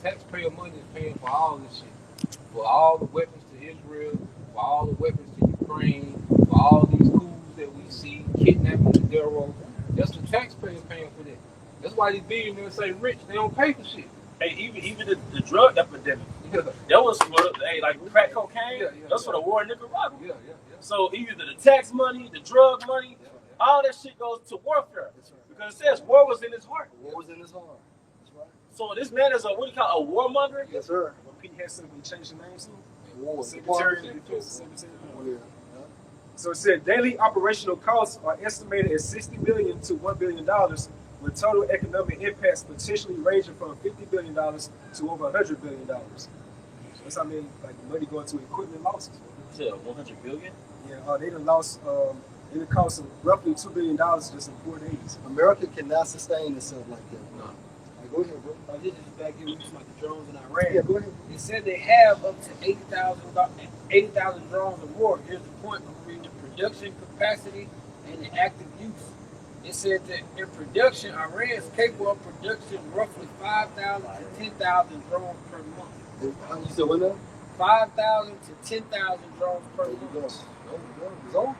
taxpayer money is paying for all this shit. For all the weapons to Israel, for all the weapons to Ukraine, for all these coups that we see, kidnapping the Darrow. That's the taxpayer paying for that. That's why these billionaires say rich, they don't pay for shit. Hey, even the drug epidemic. Yeah. That was for like crack cocaine. That's for the war in Nicaragua. Yeah. So either the tax money, the drug money, all that shit goes to warfare. Because it says war was in his heart. War was in his heart. That's right. So this man is what do you call a warmonger? Yes, sir. When Pete had something changed the name to War. Secretary of Defense. Secretary of Defense. Yeah. So it said daily operational costs are estimated at $60 billion to $1 billion, with total economic impacts potentially ranging from $50 billion to over $100 billion. That's I mean, like money going to equipment losses. To 100 billion? Yeah, they done lost. It would cost them roughly $2 billion just in 4 days. America cannot sustain itself like that. No. Go ahead, bro. This is back here, we talking about the drones in Iran. Yeah, go ahead. It said they have up to 80,000 drones or more. Here's the point: I'm reading the production capacity and the active use. It said that in production, Iran is capable of production roughly 5,000 to 10,000 drones per month. You said what now? 5,000 to 10,000 drones per There you go. month. It's over.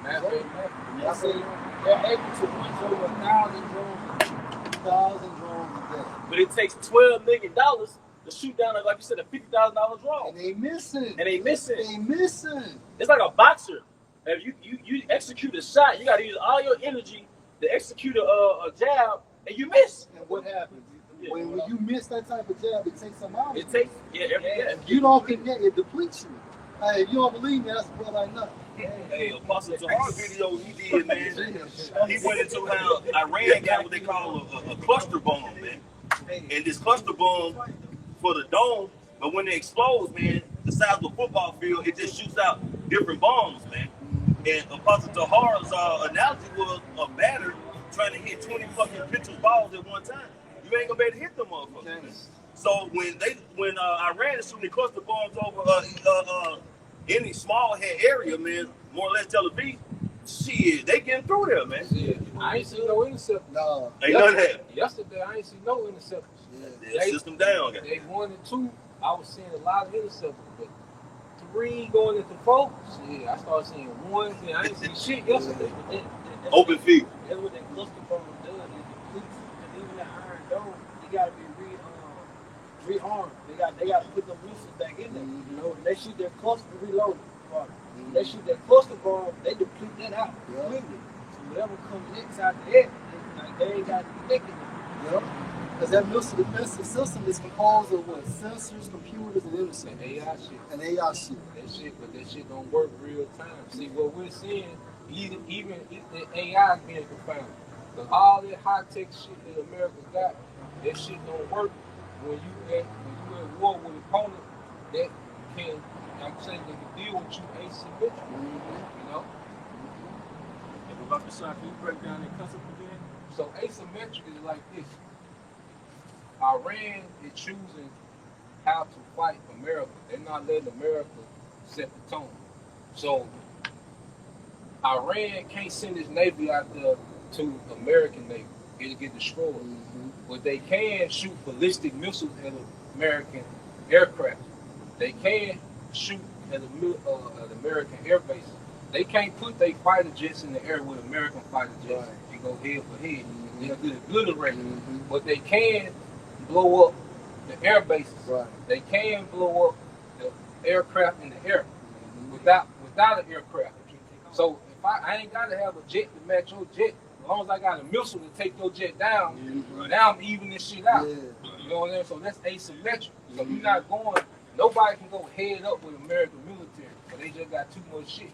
They say they're able to launch over 1,000 drones. 1,000 drones a day. But it takes $12 million to shoot down, like you said, a $50,000 drone. And they missing. And they missing. They missing. It's like a boxer. If you execute a shot, you got to use all your energy to execute a jab, and you miss. And what happens? When you miss that type of jab, it takes some out. It takes, If you don't connect, it depletes you. Hey, if you don't believe me, that's a brother I know. Hey, Apostle Tahar video he did, man. He went into how Iran got what they call a cluster bomb, man. And this cluster bomb for the dome, but when it explodes, man, the size of a football field, it just shoots out different bombs, man. And Apostle Tahar's analogy was a batter trying to hit 20 fucking pitcher's balls at one time. You ain't gonna be able to hit them motherfuckers. So when Iran is shooting cluster bombs over any small head area, man, more or less Tel Aviv, shit, they getting through there, man. Yeah. I ain't seen no interceptors. No. Ain't none of that. Yesterday, I ain't seen no interceptors. Yeah, system down, guys. They 1 and 2. I was seeing a lot of interceptors, but 3 going into 4. Shit, I started seeing 1. And I ain't seen shit yesterday. Open field. That's what that cluster bomb does. It depletes, and even that Iron Dome, you got to be rearmed. They got to put them missiles back in there. You know, they shoot their cluster reloaded. They shoot their cluster bomb, they deplete that out completely. So whatever comes next after that, they ain't got to be making it. Yep. Because that missile defensive system is composed of what? Sensors, computers, and interceptors. And AI shit. And AI shit. But that shit don't work real time. See, what we're seeing, even the AI is being confounded. Because all that high-tech shit that America got, that shit don't work when you at war with an opponent that can, like I say, they can deal with you asymmetrically. You know? And about the shot, can you break down that concept again? So asymmetric is like this. Iran is choosing how to fight America. They're not letting America set the tone. So Iran can't send its navy out there to American navy. It'll get destroyed. But they can shoot ballistic missiles at American aircraft. They can shoot at American air bases. They can't put their fighter jets in the air with American fighter jets and go head for head. They'll get obliterated. But they can blow up the air bases. They can blow up the aircraft in the air without an aircraft. So if I ain't got to have a jet to match your jet, as long as I got a missile to take your jet down, now I'm evening this shit out. You know what I'm saying? So that's asymmetric. So you're not going, nobody can go head up with American military, but they just got too much shit.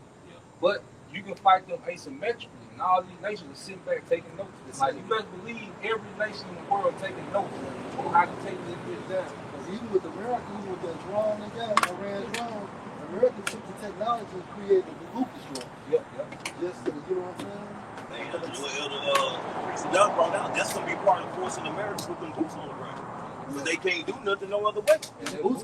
But you can fight them asymmetrically, and all these nations are sitting back taking notes. Like, you best believe every nation in the world taking notes on how to take this bitch down. Because even with America, even with the drone they got, Iran drone, America took the technology and created the Lucas drone. Just so, you know what I'm saying? Doug brought out, that's going to be part of forcing America to put them boots on the ground. Because they can't do nothing no other way. And the boots,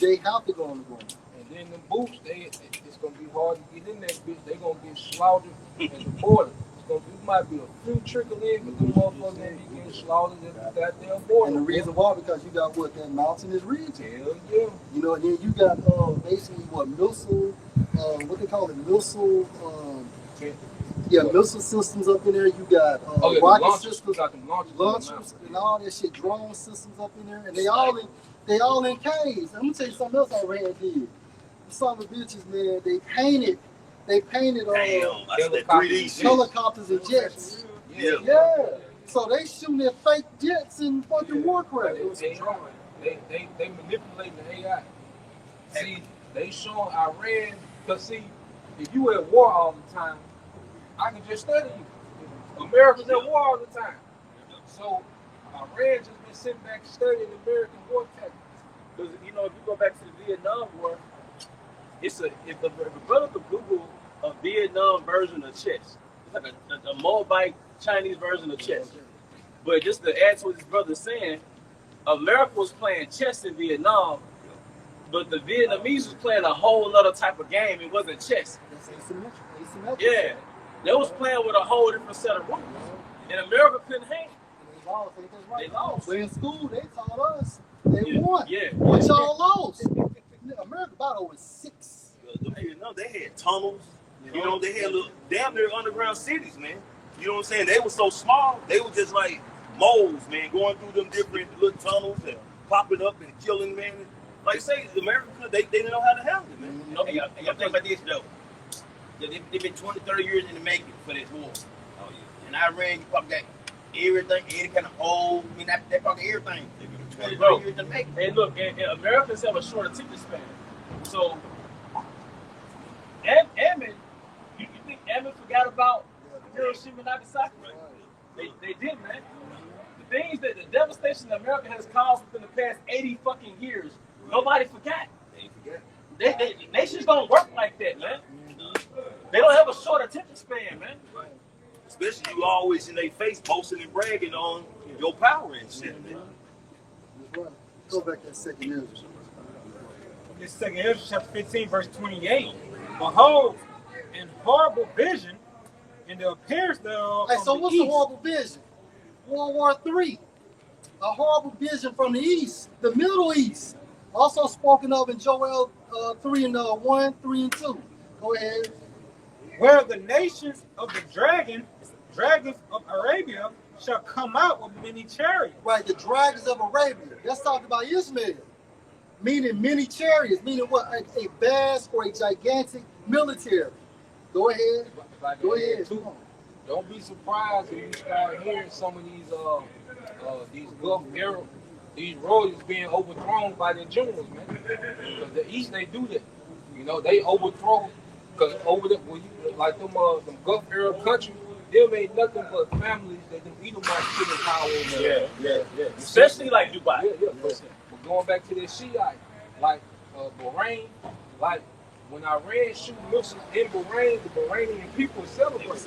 they have to go on the ground. And then the boots, it's going to be hard to get in that bitch. They're going to get slaughtered at the border. it might be a few trickle in, but the motherfuckers gonna be getting slaughtered at the goddamn border. And the reason why, because you got what, that mountainous region. Hell yeah. You know, and then you got basically what missile, what they call it, missile, missile systems up in there. You got rocket systems, launchers, and all that shit, drone systems up in there, and they all in caves. I'm gonna tell you something else I ran did. Some of the bitches, man, they painted helicopters and jets. Yeah. So they shooting their fake jets in fucking Warcraft. They manipulating the AI. See, they showing Iran, because see, if you at war all the time, I can just study you. America's at war all the time. So Iran just been sitting back studying American war tactics. Because, you know, if you go back to the Vietnam War, if the brother could Google a Vietnam version of chess, it's like a Moabite Chinese version of chess. But just to add to what his brother's saying, America was playing chess in Vietnam, but the Vietnamese was playing a whole other type of game. It wasn't chess. Asymmetrical. Yeah, they was playing with a whole different set of rules, and America couldn't hang. They lost. But in school, they taught us they won. Yeah. But y'all lost. America battle was 6. You know, they had tunnels. You know, they had little damn near underground cities, man. You know what I'm saying? They were so small, they were just like moles, man, going through them different little tunnels and popping up and killing, man. Like I say, America, they didn't know how to handle it, man. And y'all think about this, though. They've been 20, 30 years in the making for this war. Oh, yeah. And Iran, you probably got everything, any kind of old, I mean, they probably everything. They've been 20, 30 years in the making. And look, and Americans have a short attention span. So, Ammon, you think Ammon forgot about Hiroshima and Nagasaki? They did, man. The things that the devastation that America has caused within the past 80 fucking years, nobody forgot. Nations don't work like that, man. They don't have a short attention span, man. Especially you always in their face boasting and bragging on your power and shit, man. Go back to that second Ezra. This second Ezra chapter 15, verse 28. Behold, in horrible vision, in the appearance thereof. Hey, so what's the horrible vision? World War III. A horrible vision from the East, the Middle East. Also spoken of in Joel 3 and 1, 3 and 2. Go ahead. Where the nations of the dragons of Arabia shall come out with many chariots. Right, the dragons of Arabia. Let's talk about Ishmael. Meaning many chariots, meaning what? A vast or a gigantic military. Go ahead. Go ahead. Don't be surprised if you start hearing some of these Gulf era, these royals being overthrown by their generals, man. Because the East, they do that. You know, they overthrow. Because over the, when you, like them Gulf era countries, them ain't nothing but families that them Edomites sit in power over. Yeah. Especially like Dubai. Yeah. But going back to the Shiite, like Bahrain, like when Iran shoot missiles in Bahrain, the Bahrainian people celebrate.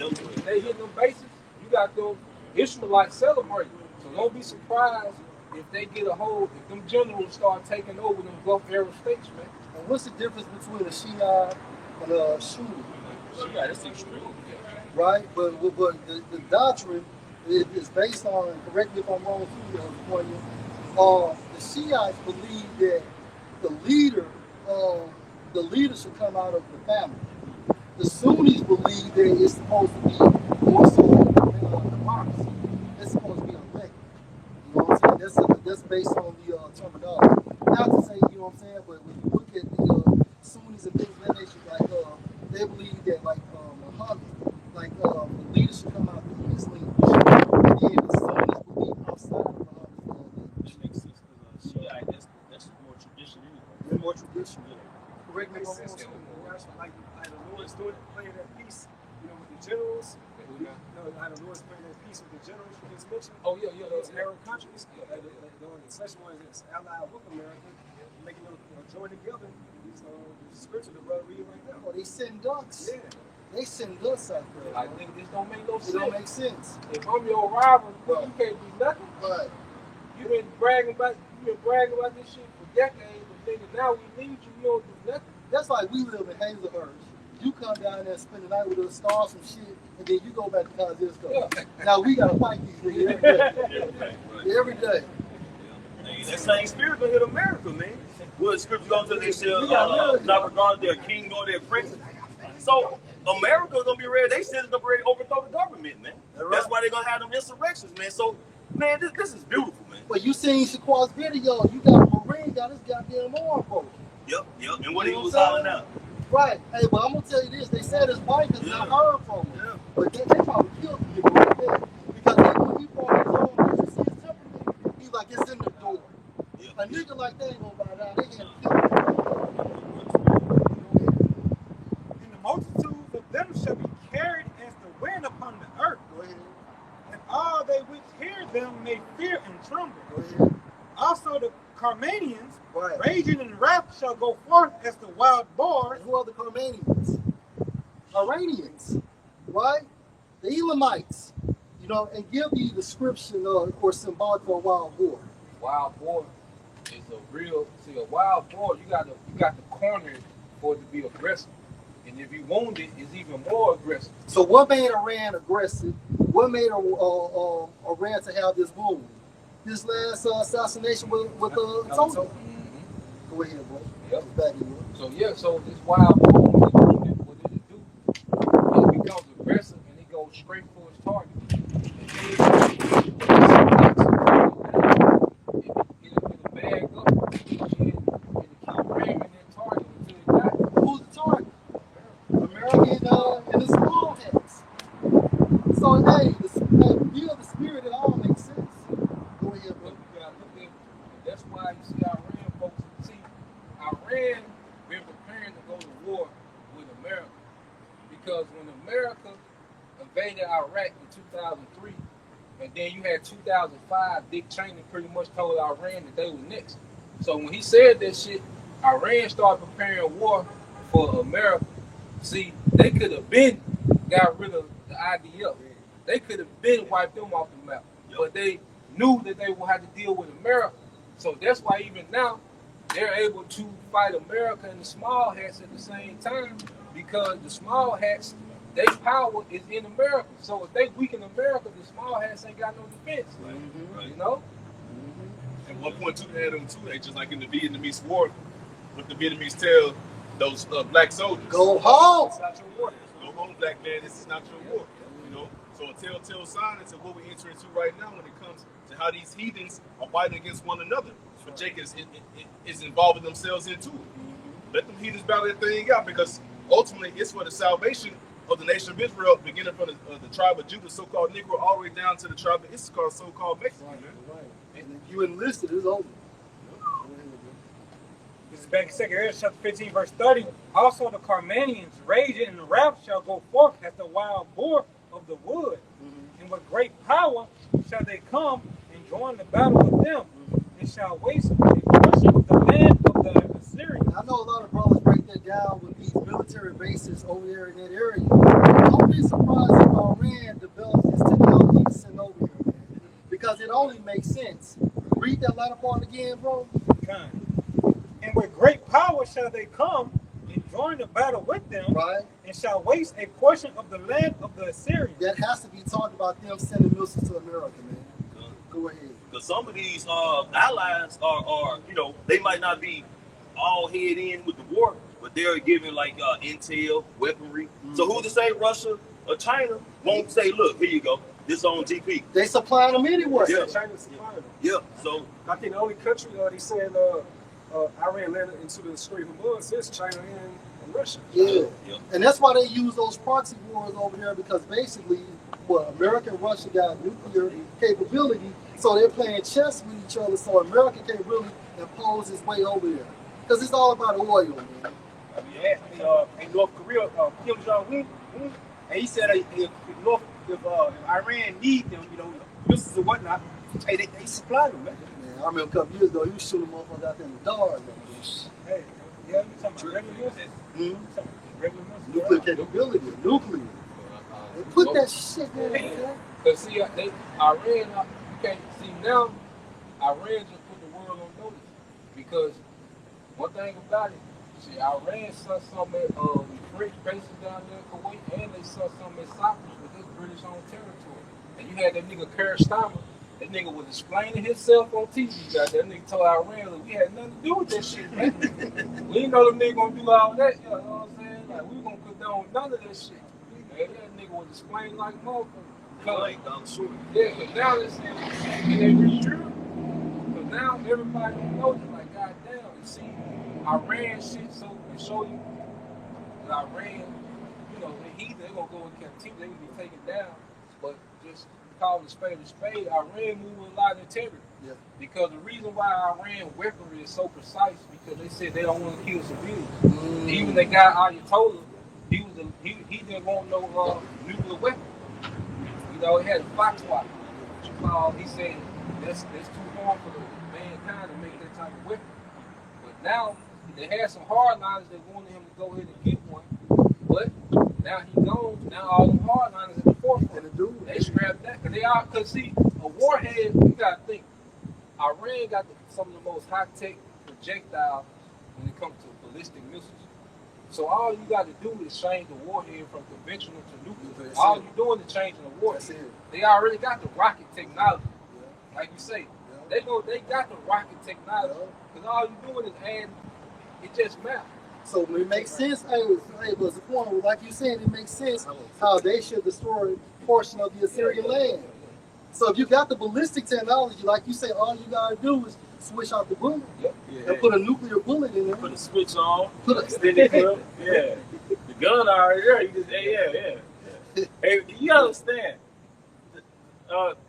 They hit them bases. You got them Ishmaelites celebrating. So don't be surprised if they get a hold, if them generals start taking over them Gulf era states, man. And what's the difference between a Shiite and a Sunni? Shiite, that's extreme. Right? But the doctrine is based on, correct me if I'm wrong too, the Shiites believe that the leader should come out of the family. The Sunnis believe that it's supposed to be more so democracy. It's supposed to be elected. You know what I'm saying? That's based on the terminology. Not to say, you know what I'm saying, but when you look at the Sunnis and things of that nature, like they believe that like Muhammad, like the leader should come out through his lineage. And then the Sunnis believe outside of Muhammad's Which makes sense because Shiite, that's more tradition anyway. They're more traditional. Correct me if I'm wrong. Like the Lord's doing playing that piece, you know, with the generals. You know, like the Lord's playing that piece with the generals you just mentioned. Oh yeah. Those Arab countries, especially ones that's allied with America, making them join together. These scripture the brother reading right now. Oh, they send ducks. Yeah. They send ducks out there. I think this don't make no sense. It don't make sense. If I'm your rival, you can't do nothing. Right. You've been bragging about this shit for decades, but nigga, now we need you. You don't do nothing. That's like we live in Hazelhurst You come down there and spend the night with us, start some shit, and then you go back to Kazakhstan. Now we gotta fight these niggas every day. Every day. Hey, that same spirit gonna hit America, man. What the scripture gonna say? They said, We got not regarding their king nor their prince. So America's gonna be ready. They said it's gonna be ready to overthrow the government, man. That's why they're gonna have them insurrections, man. So, man, this is beautiful, man. But you seen Shaqua's video, you got a Marine got his goddamn arm broken. Yep. And what he was hollering out. Right. Hey, but I'm gonna tell you this, they said his wife is not heard from him. Yeah. But they probably killed him right there. Because even when he brought his arm, you see his temperament, he's like, it's in the door. Yeah. A nigga like that ain't gonna bow down. They can't kill him. And the multitudes of them shall be carried as the wind upon the earth. Go ahead. And all they which hear them may fear and tremble. Go ahead. Also the Carmanians, Right. raging in wrath, shall go forth as the wild boars. And who are the Carmanians? Iranians, right? The Elamites, you know, and give the description or symbolic for a wild boar. Wild boar is a real. See, a wild boar, you got to corner it for it to be aggressive, and if you wound it, it's even more aggressive. So what made Iran aggressive? What made Iran to have this wound? This last assassination with Tony. Go ahead, bro. Yep. Back in here. So this wild boar, what did it do? It becomes aggressive and it goes straight for its target. It'll bag up and it'll keep ramming that target until it dies. Who's the target? American and the small hats. So hey, the spirit it all makes sense. Go ahead, bro. You gotta look at it. That's why you see Iran folks. See, Iran been preparing to go to war with America because when America invaded Iraq in 2003, and then you had 2005, Dick Cheney pretty much told Iran that they were next. So when he said that shit, Iran started preparing war for America. See, they could have been got rid of the IDF. They could have been wiped them off the map, but they knew that they would have to deal with America. So that's why even now they're able to fight America and the small hats at the same time because the small hats, their power is in America. So if they weaken America, the small hats ain't got no defense. Right. You know? At one point, too, they had them too. They just like in the Vietnamese war, what the Vietnamese tell those black soldiers: Go home. It's not your war. Go home, black man. This is not your war. You know. So a telltale sign into what we enter into right now when it comes to how these heathens are fighting against one another. But Jacob is involving themselves into it. Let them heathens battle that thing out because ultimately it's for the salvation of the nation of Israel, beginning from the tribe of Judah, so-called Negro, all the way down to the tribe of Issachar, so-called Mexican. Right. And if you enlisted, it's over. This is back in 2 Ezra chapter 15, verse 30. Also the Carmanians, raging in wrath, shall go forth as the wild boar of the wood. And with great power shall they come and join the battle with them, and shall waste a portion of the land of the Assyrians. I know a lot of brothers break that down with these military bases over there in that area. Don't be surprised if Iran develops this technology to send over here, man. Because it only makes sense. Read that latter part again, bro. And with great power shall they come and join the battle with them, Right. and shall waste a portion of the land of the Assyrians. That has to be talked about them sending missiles to America, man. Go ahead. Because some of these allies are, you know, they might not be all head in with the war, but they're giving like intel, weaponry. So who to say Russia or China won't say, look, here you go, this on GP. They supplying them anyway. Yeah. China's supplying them. Yeah. So I think the only country they said Iran landed into the Strait of Hormuz is China and Russia. Yeah. Yeah. And that's why they use those proxy wars over there because basically, America and Russia got nuclear capability, so they're playing chess with each other. So America can't really impose its way over there because it's all about oil, man. You asked me in North Korea, Kim Jong-un, and he said if Iran need them, you know, missiles and whatnot, hey, they supply them, man. Man, I remember a couple years ago, you shooting motherfuckers out there in the dark, man. Hey, yeah, you talking about regular missiles? Regular missiles. Nuclear capability, nuclear. They put that shit there, man. Because see, Iran, you can't see now, Iran just put the world on notice. Because one thing about it, See, Iran saw some at the French bases down there in Kuwait, and they saw some at Cyprus, but that's British owned territory. And you had that nigga Kerr Starmer. That nigga was explaining himself on TV. That nigga told Iran, look, we had nothing to do with that shit, man. We didn't know them niggas gonna do all that, you know what I'm saying? Like, we gonna condone none of that shit. Man, that nigga was explaining like a motherfucker. Yeah, but now they're saying, and they sure. But now everybody knows it, like, goddamn. You see, Iran shit, so they show you that Iran, you know, they're gonna go in captivity, they're gonna be taken down, but just call a spade, Iran move with a lot of integrity. Yeah. Because the reason why Iran weaponry is so precise because they said they don't want to kill civilians. Even the guy Ayatollah, he didn't want no nuclear weapon. You know, he had a fox watch. He said that's too harmful to mankind to make that type of weapon. But now they had some hardliners that wanted him to go ahead and get one. But now he gone. Now all them hardliners at the forefront. They scrapped that because see, a warhead. You gotta think. Iran got some of the most high-tech projectiles when it comes to ballistic missiles. So all you got to do is change the warhead from conventional to nuclear. All you're doing is changing the warhead. They already got the rocket technology. Yeah. Like you say, they got the rocket technology. Because all you're doing is adding. It just matters. So it makes sense. Hey, but the point, like you said, it makes sense how they should destroy a portion of the Assyrian land. So if you got the ballistic technology, like you say, all you gotta do is switch out the bullet and put a nuclear bullet in there. Put a switch on. Put a extended clip. Yeah. The gun already there. You just yeah. Hey, you understand?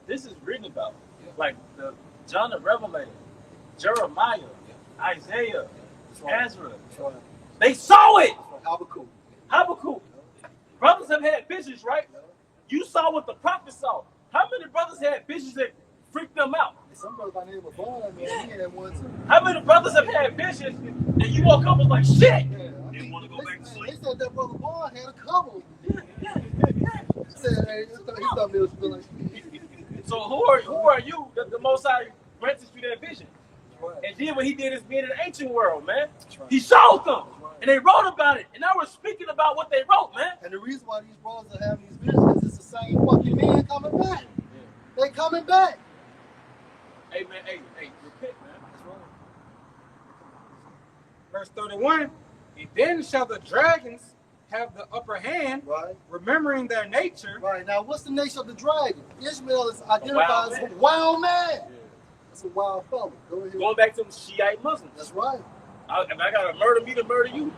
This is written about, like the John the Revelator, Jeremiah, Isaiah, Ezra. They saw it. Habakkuk. Brothers have had visions, right? You saw what the prophet saw. How many brothers had visions that freaked them out? Some brothers by the name of Bond, man, he had one too. How many brothers have had visions and you woke up and was like, shit? Didn't want to go back to sleep. They said that brother Bond had a couple. So who are you that the Most High granted you that vision? And then what he did is being in the ancient world, man. He showed them. And they wrote about it. And now we're speaking about what they wrote, man. And the reason why these brothers are having these visions is it's the same fucking men coming back. They coming back. Hey, man, hey, repent, man. That's right. Verse 31, and then shall the dragons have the upper hand, remembering their nature. Right. Now, what's the nature of the dragon? Ishmael is identified as a wild man. Yeah. That's a wild fellow. Going back to the Shiite Muslims. That's right. If I got to murder me to murder you,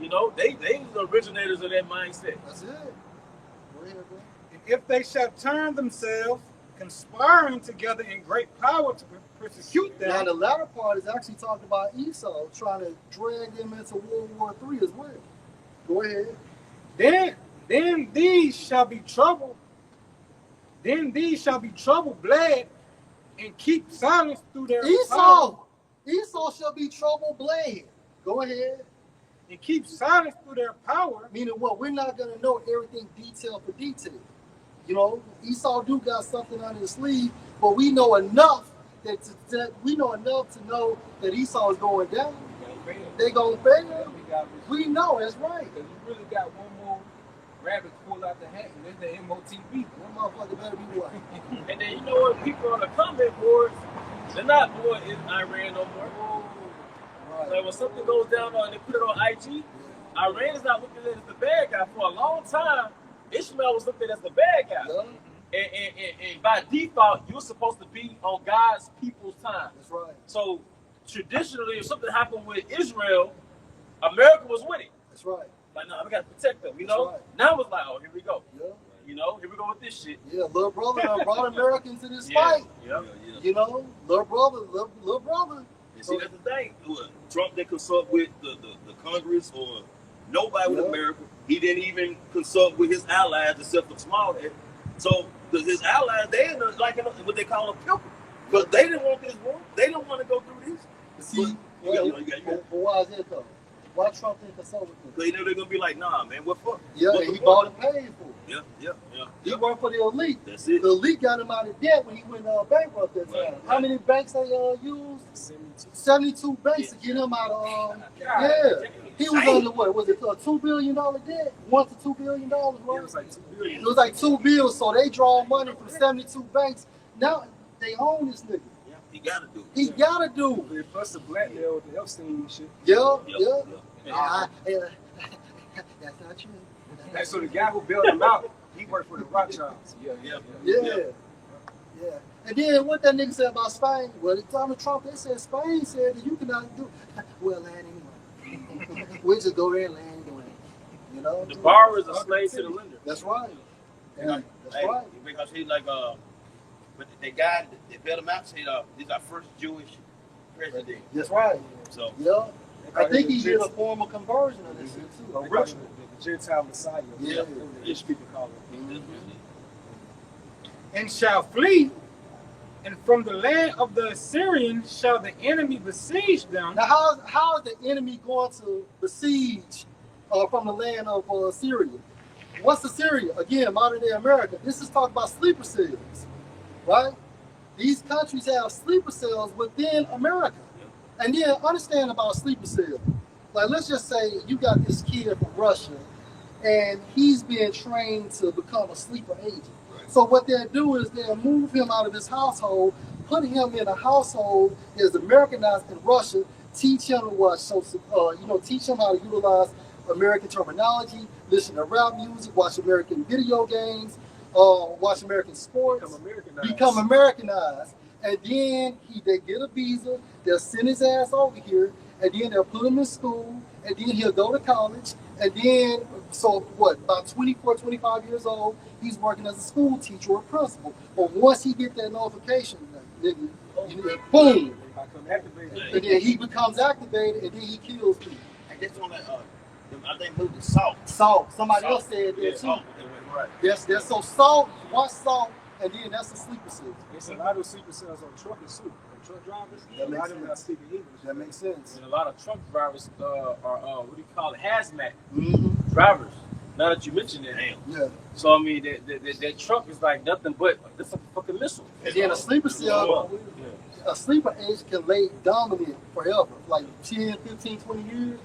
you know, they was the originators of that mindset. That's it. Go ahead, bro. And if they shall turn themselves, conspiring together in great power to persecute them. Now, the latter part is actually talking about Esau trying to drag them into World War III as well. Go ahead. Then these shall be troubled. Then these shall be troubled, bled, and keep silence through their power. Esau shall be troubled, bled. Go ahead. And keep silence through their power. Meaning what? We're not going to know everything detail for detail. You know, Esau do got something under his sleeve, but we know enough to know that Esau is going down. They gonna fail. We know that's right. Because you really got one more rabbit pull out the hat, and that's the MOTB. One motherfucker better be white. And then you know what? People on the comment boards, they're not more in Iran no more. Right. So when something goes down and they put it on IG, Iran is not looking at it as the bad guy. For a long time, Ishmael was looked at as the bad guy. Yeah. And by default, you're supposed to be on God's people's time. That's right. So traditionally, if something happened with Israel, America was with it. That's right. Like, no, we got to protect them, you know? Right. Now it's like, oh, here we go. Yeah. You know, here we go with this shit. Yeah, little brother brought America into this fight. Yeah. You know, little brother. And see, that's the thing. Trump didn't consult with the Congress or nobody with America. He didn't even consult with his allies except for Smallhead. So his allies, they in like what they call a pickle. But they didn't want this war. They didn't want to go through this. See, but why is that though? Why Trump didn't consult with them? Because they know they're going to be like, nah, man, what fuck? Yeah, he bought and paid for it. Yeah. He worked for the elite. That's it. The elite got him out of debt when he went bankrupt that time. Right. How many banks they used? 72 banks to get him out of. He was under what? Was it a $2 billion debt? $1 to $2 billion, right? It was like $2 billion. It was like $2 billion. So they draw money from 72 banks. Now they own this nigga. Yeah, he gotta do it. He gotta do it. Plus the blackmail with the Epstein shit. Yeah. That's not true. And so the guy who bailed him out, he worked for the Rothschilds. Yeah. And then what that nigga said about Spain? Well, Donald Trump, they said Spain said that you cannot do. Well, land anyway. We just go there and land anyway. You know. The borrower is a slave to the lender. That's right. That's right. Because he's like, but the guy that bailed him out said, "This is our first Jewish president." That's right. So yeah, I think he did a formal conversion of this shit too. A ritual, the Gentile Messiah. Yeah. Jewish people call it. And shall flee, and from the land of the Assyrians shall the enemy besiege them. Now, how is the enemy going to besiege from the land of Syria? What's Assyria? Again, modern day America. This is talking about sleeper cells, right? These countries have sleeper cells within America. And then understand about sleeper cell. Like, let's just say you got this kid from Russia, and he's being trained to become a sleeper agent. So what they'll do is they'll move him out of his household, put him in a household that is Americanized in Russia, teach him to watch, teach him how to utilize American terminology, listen to rap music, watch American video games, watch American sports, become Americanized. And then they get a visa, they'll send his ass over here, and then they'll put him in school, and then he'll go to college, and then, about 24, 25 years old, he's working as a school teacher or a principal. But once he get that notification, boom, and then he becomes activated, and then he kills people. and that's on that. I think moved to Salt. Salt. Somebody else said that too. Salt. Right. Yes, so salt, watch salt, and then that's the sleeper cell. There's a lot of sleeper cells on truckers too. Truck drivers, a lot of them are speaking English. That makes sense. And a lot of truck drivers are what do you call it, hazmat Mm-hmm. drivers. Now that you mentioned that, Yeah. so I mean that truck is like nothing but it's a fucking missile. And then a sleeper cell, a sleeper agent can lay dominant forever, like 10, 15, 20 years.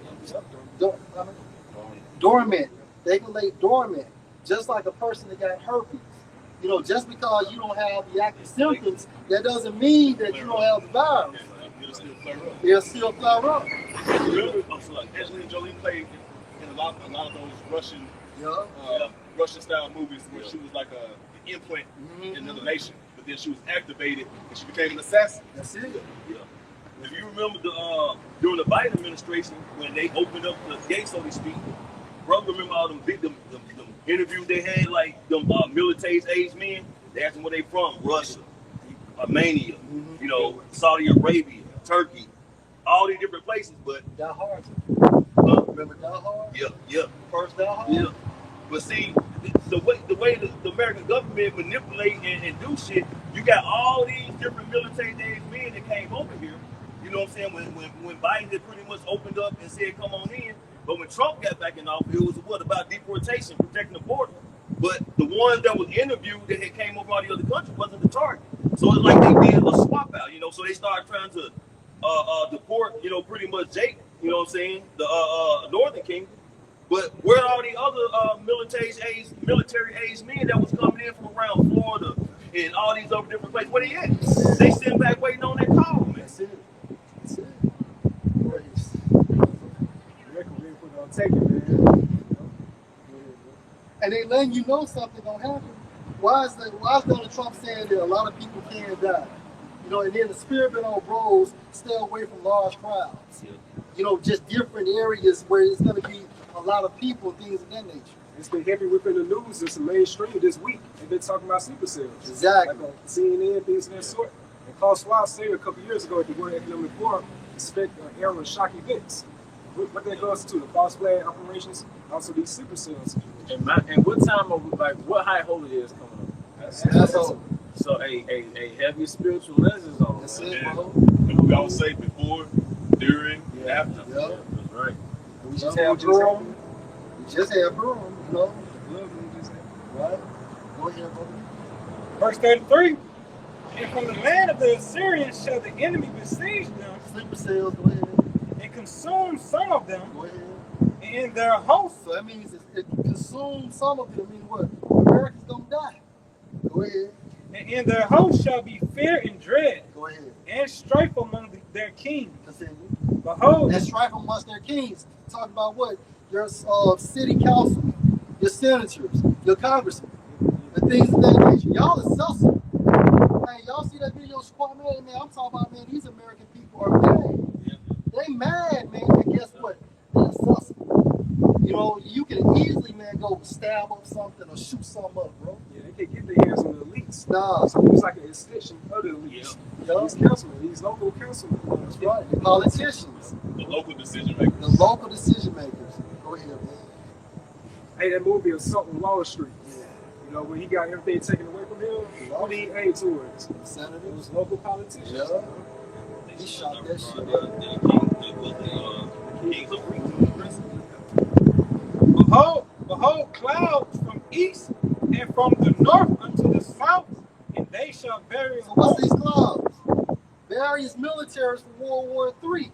Dormant. They can lay dormant, just like a person that got herpes. You know, just because you don't have the active symptoms, that doesn't mean that you don't have the virus. They'll still flare up. Angelina Jolie played in a lot of those Russian Yeah. Russian style movies where she was like an implant in another nation, but then she was activated and she became an assassin. That's it. Yeah. If you remember during the Biden administration when they opened up the gate, so to speak, brother, remember all them interviews they had, like them military-aged men? They asked them where they from, Russia, Armenia, Saudi Arabia, Turkey, all these different places, but Die Hard. Remember Die Hard? yeah. First Die Hard? Yeah. But see, the way the American government manipulate and do shit, you got all these different military-aged men that came over here. You know what I'm saying? When Biden had pretty much opened up and said, come on in. But when Trump got back in office, it was about deportation, protecting the border. But the ones that was interviewed that had came over all the other countries wasn't the target. So it's like they did a swap out, so they started trying to deport, pretty much Jake, you know what I'm saying, the Northern Kingdom. But where are all the other military-aged men that was coming in from around Florida and all these other different places? Where they at? They sitting back waiting on that call, man. That's it. Take it, man. And they letting you know something gonna happen. Why is Donald Trump saying that a lot of people can die? And then the spirit been on bros, stay away from large crowds. Just different areas where it's gonna be a lot of people, things of that nature. It's been heavy within the news. It's mainstream this week. They've been talking about sleeper cells. Exactly. Like on CNN, things of that sort. And Klaus Schwab said a couple years ago at the World Economic Forum, expect an era of shock events. What that goes to, the false flag operations, also these sleeper cells. And what time of what high holy day is coming up? That's all. So a heavy spiritual lens is on. That's it, bro. And we always say before, during, after. Yeah. That's right. We just have Durham. Right? Go ahead, brother. Verse 33. And from the land of the Assyrians shall the enemy besiege them, Sleeper cells, go ahead. and consume some of them, Go ahead. and in their hosts. So that means it consumes some of them. I mean, what? America's gonna die. Go ahead. And in their hosts shall be fear and dread, Go ahead. and strife among their kings. Continue. Behold, And strife amongst their kings. Talk about what? Your city council, your senators, your congressmen, the things of that nature. Y'all are sussing. Hey, y'all see that video squad, man? Man, I'm talking about, man, these American people are mad. They mad, man. And guess what? They're sussing. You know, you can easily, man, go stab up something or shoot something up, bro. Yeah, they can't get their hands on the elites. Nah. So it's like an extension of the elites. Yeah. These councilmen, these local councilmen. That's right. The politicians, The local decision makers. the local decision makers. Go ahead, man. Hey, that movie Assault on Wall Street. Yeah. You know, when he got everything taken away from him, who did he aim towards? It Senators. was local politicians. Yeah. He shot that shit up. behold, clouds from east and from the north unto the south, and they shall bury. So what's these clouds? Various militaries from World War III,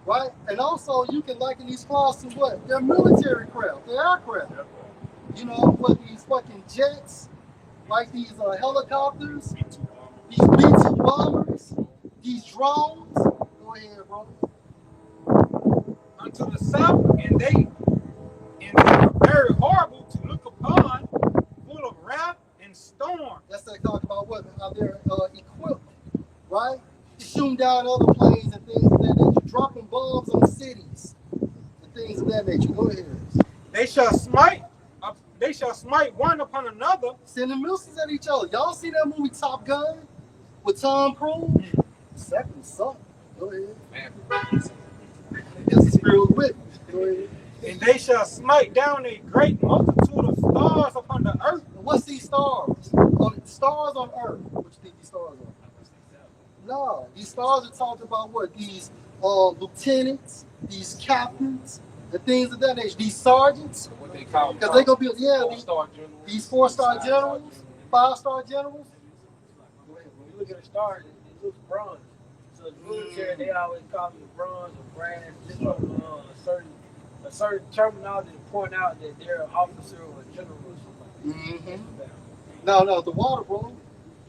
right? And also you can liken these clouds to what? They're military craft, they're aircraft. You know, what these fucking jets, like these helicopters, these B-2 bombers, these drones. Go ahead, bro. Unto the south, and they are very horrible to look upon, full of wrath and storm. That's they talk about what? How they're equipped, right? Shooting down other planes and things of that nature, dropping bombs on cities and things of that nature. Go ahead. They shall smite one upon another. Sending missiles at each other. Y'all see that movie Top Gun with Tom Cruise? Second suck. Go ahead. Guess the spirit was with me. Go ahead. And they shall smite down a great multitude of stars upon the earth. And what's these stars? Stars on Earth. What you think these stars are? No, these stars are talking about what? These lieutenants, these captains, the things of that nature. These sergeants. What they call Because they're going to be, yeah, four-star generals. these 4-star generals, 5-star generals. When you look at the stars, it looks bronze. So the military, they always call them bronze or brass. Just from a certain terminology to point out that they're an officer or a general or something like that. No, the water, bro.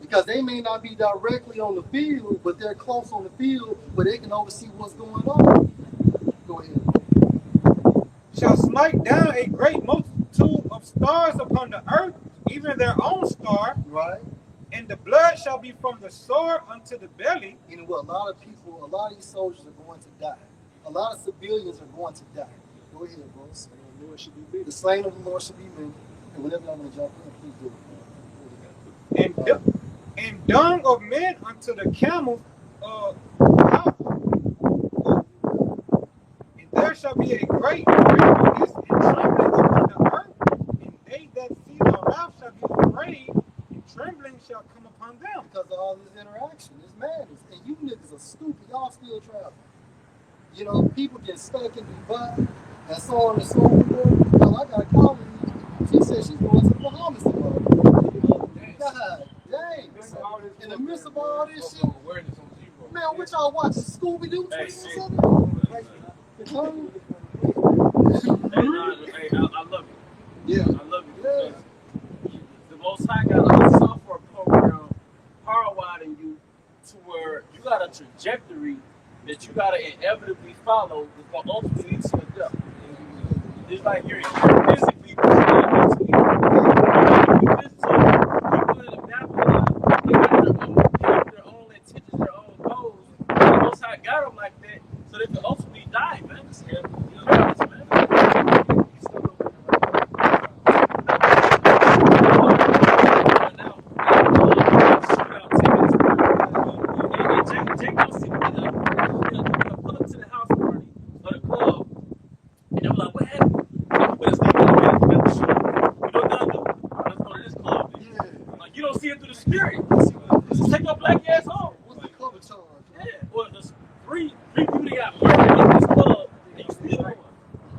Because they may not be directly on the field, but they're close on the field where they can oversee what's going on. Go ahead. Shall smite down a great multitude of stars upon the earth, even their own star, Right? and the blood shall be from the sword unto the belly. You know what? A lot of people, a lot of these soldiers are going to die. A lot of civilians are going to die. Go ahead, bro. The Lord should be big. The slain of the Lord should be many. And whenever y'all want to jump in, please do And dung of men unto the camel house. And there shall be a great greatness and trembling upon the earth, and they that see the wrath shall be afraid, and trembling shall come upon them. Because of all this interaction, this madness. And you niggas are stupid. Y'all still traveling. You know, people get stuck in Dubai and so on and so forth. You know, I got a colleague. She said she's going to the Bahamas tomorrow. God dang. In the midst of all this shit. Man, what y'all watching? Scooby-Doo 27? Hey, I love you. Yeah. I love you because the Most High got a software program hardwiring you to where you got a trajectory that you got to inevitably follow that's going to ultimately lead to your death. It's like you're physically mentally. You listen to people in the map, they got their own intentions, their own goals. And the Most High got them like that so they can ultimately die, man. You know, man.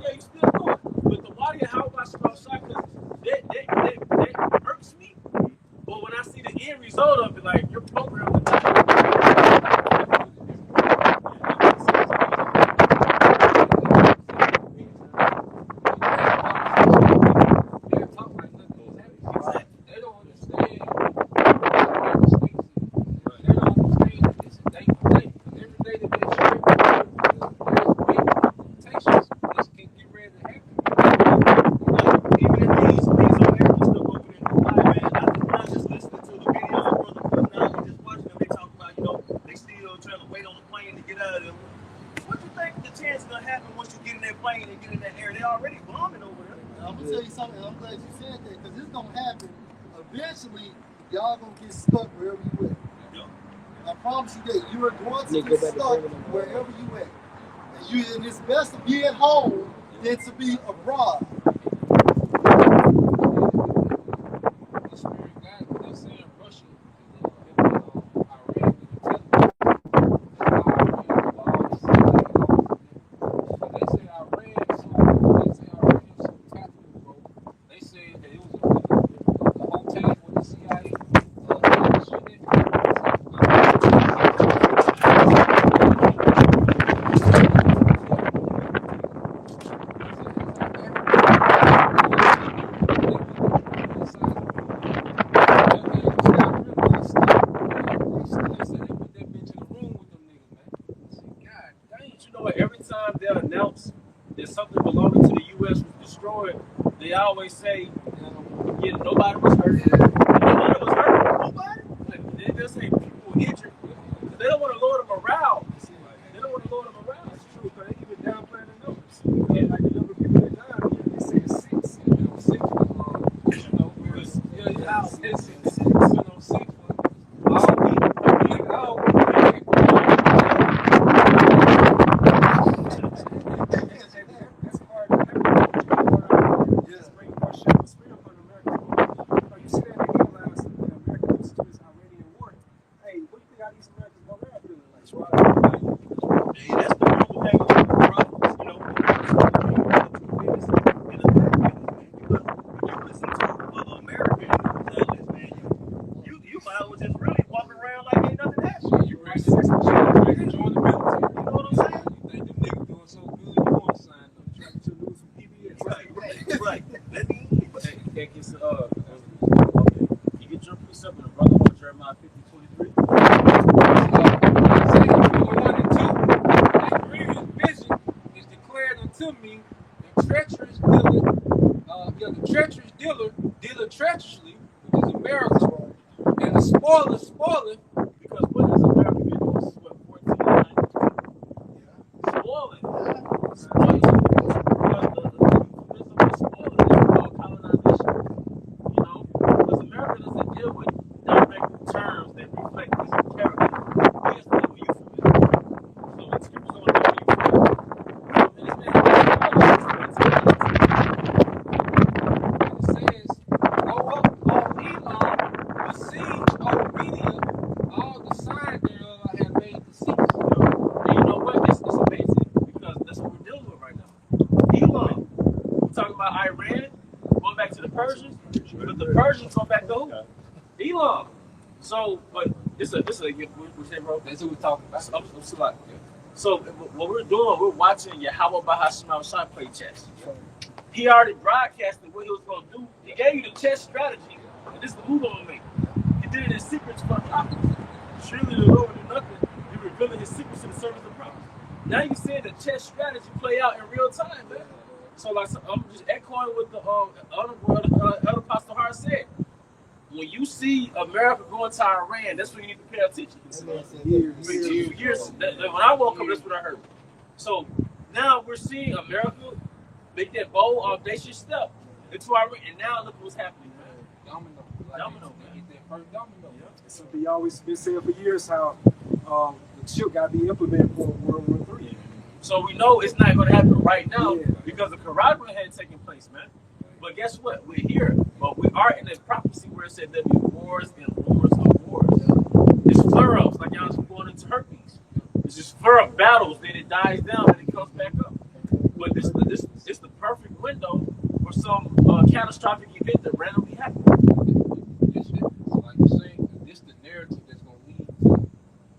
on the plane to get out of there. What you think the chance is gonna happen once you get in that plane and get in that air? They already bombing over there. I'm gonna tell you something. I'm glad you said that because it's gonna happen. Eventually, y'all gonna get stuck wherever you at. I promise you that you are going to get stuck wherever you at. And it's best to be at home than to be abroad. They announce that something belonging to the U.S. was destroyed, they always say, yeah, nobody was hurt. Nobody was hurt. Nobody. They just say people were injured. They don't want to lower the morale. They don't want to lower the morale. That's true, because they even downplaying the numbers. Yeah, like the number of people that died, they said 6. You know, 6 was treacherously, which is America, and the spoiler, because what has America been doing since what, 1492? Spoiling. Spoiling. Because the spoiling is called colonization. You know? Because America doesn't deal with direct terms that reflect its character. Yes, they were euphemism. So when scriptures on there, Persians, but the Persians go back to who? Elam. So, but it's a we say, bro. That's what we're talking about. So what we're doing, we're watching Yahweh Bahashim Shah play chess. He already broadcasted what he was gonna do. He gave you the chess strategy, and this is the move I'm gonna make. He did it in secrets for the prophets. Surely the Lord will do nothing. He revealing his secrets to the servants of the prophets. Now you seeing the chess strategy play out in real time, man. So like I'm just echoing what the other Pastor Hart said. When you see America going to Iran, that's when you need to pay attention. Years. When I woke up, that's what I heard. So now we're seeing America make that bold, audacious step into Iran, and now look what's happening, man. Domino, man. Get that first domino. It's something you always been saying for years how the chip got to be implemented for World War III. So we know it's not going to happen right now because the Quran had taken place, man. But guess what? We're here, but we are in this prophecy where it said there'll be wars and rumors of wars. It's flare-ups, like y'all going into herpes. It's just flare-up battles, then it dies down and it comes back up. But this is the perfect window for some catastrophic event that randomly happened. This is, like you say, this the narrative that's going to lead to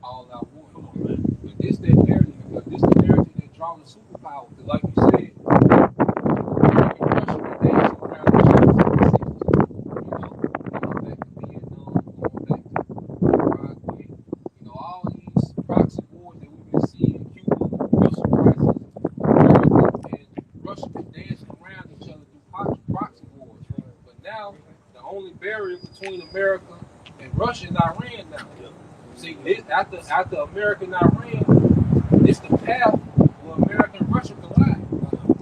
all our wars. Come on, man. But this that narrative, because this the narrative that draws the superpower. Because like you said, between America and Russia is Iran now. See, after America and Iran, it's the path where America and Russia collide.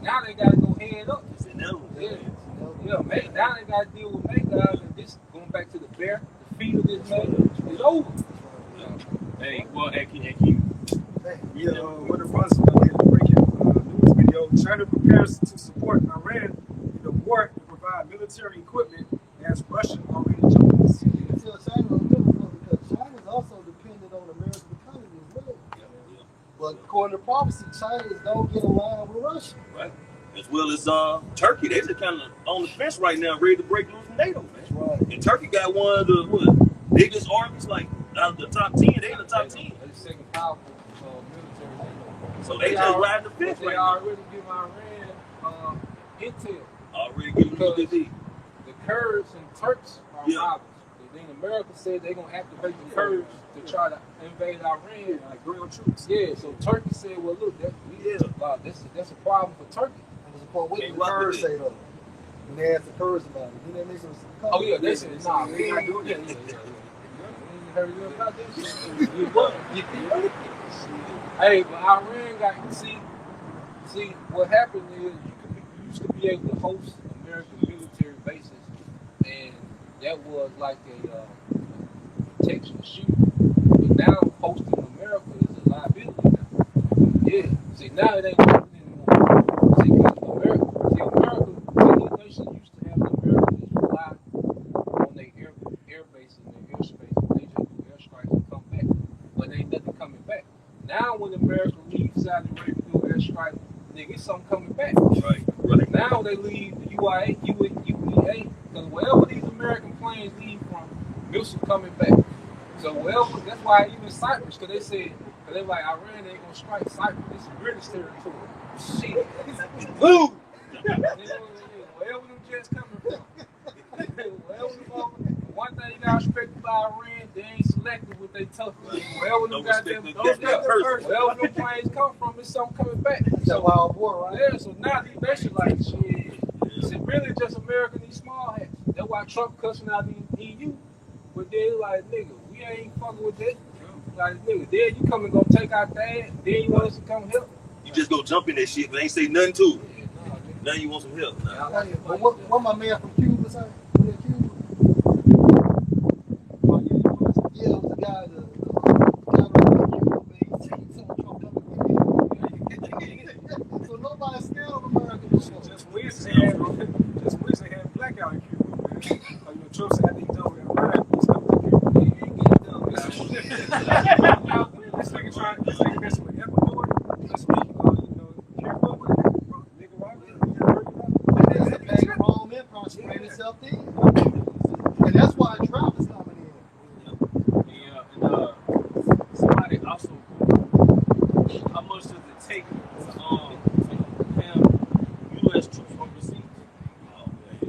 Now they got to go head up. It's inevitable. Yeah, man. Now they got to deal with Maygod, and this going back to the bear, the feet of this man is over. Hey, well, hey, can you? Yeah, what the brothers did a breaking news video. China prepares to support Iran in the war and provide military equipment as Russia already joins. Until China don't give a fuck because China is also dependent on American economy as well. But according to prophecy, China don't get aligned with Russia. Right. As well as Turkey. They just kind of on the fence right now, ready to break loose from NATO, man. That's right. And Turkey got one of the biggest armies, like out of the top 10. They in the top 10. They're the second powerful military. So they just riding the fence They right now. already give Iran intel. Already giving them a good deal. The Kurds and Turks are Yeah. rivals. But then America said they're gonna activate the Kurds to try to invade Iran. Like grilled troops. Yeah, so Turkey said, well, look, that's a problem for Turkey. And the support what Can't the rock Kurds with it. say though. When they asked the Kurds about it, then they mentioned some Oh yeah, they said, nah, we not doing that. You heard about this? You what? Hey, but Iran got see what happened is you used to be able to host American military bases, and that was like a protection shield. But now hosting America is a liability now. Yeah. See, now it ain't working anymore. See, because America, these nations used to have the Americans rely on their air base and their airspace. They just do airstrikes and come back. But ain't nothing coming back. Now when America leaves Saudi Arabia to do airstrike, nigga, it's something coming back. Right. Now they leave the UEA, because wherever these American planes leave from, missiles coming back. So wherever, that's why even Cyprus, because they said, because they're like, Iran ain't gonna strike Cyprus. This is British territory. Shit. Move! Wherever them jets coming from. Wherever them, one thing you gotta respect about Iran, they ain't selective with their toughness. Wherever them wherever them planes come from, it's something coming back. That's a wild war, right? Yeah, so now these nations like, shit, it's really just America, these small hats. That's why Trump cussing out the EU. But then like, nigga, we ain't fucking with that. Like, nigga, then you come and go take our dad, then you want us to come help. You just go jump in that shit, but ain't say nothing to it. Now you want some help. Nah. Hey, but what my man from Cuba say? When in Cuba? Yeah, it was the guy, the guy from Cuba, man. He told Trump come and get me. So nobody's scared of America. Just Wednesday had blackout in Cuba, man. Like, Trump said after he done with Iran, he's coming to Cuba. He ain't getting done. This nigga messing with Ecuador. This nigga, careful with it. Nicaragua. That's a bag of wrong empire spraying itself in. And that's why Trump is coming in. Yeah, and somebody also, how much does it take to have U.S. troops overseas?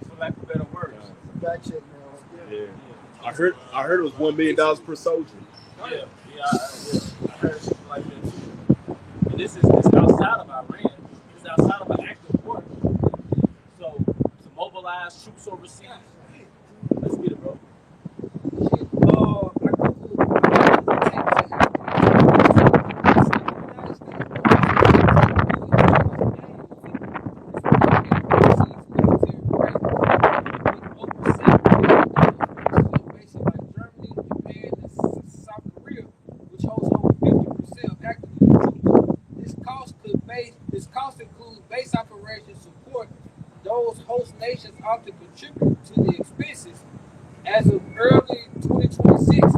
For lack of better words. Back check now. Yeah. I heard it was $1 million per soldier. Yeah, I heard something like that too. And this is outside of Iran. This is outside of an active war. So to mobilize troops overseas, let's get it, bro. This cost includes base operations support. Those host nations ought to contribute to the expenses. As of early 2026,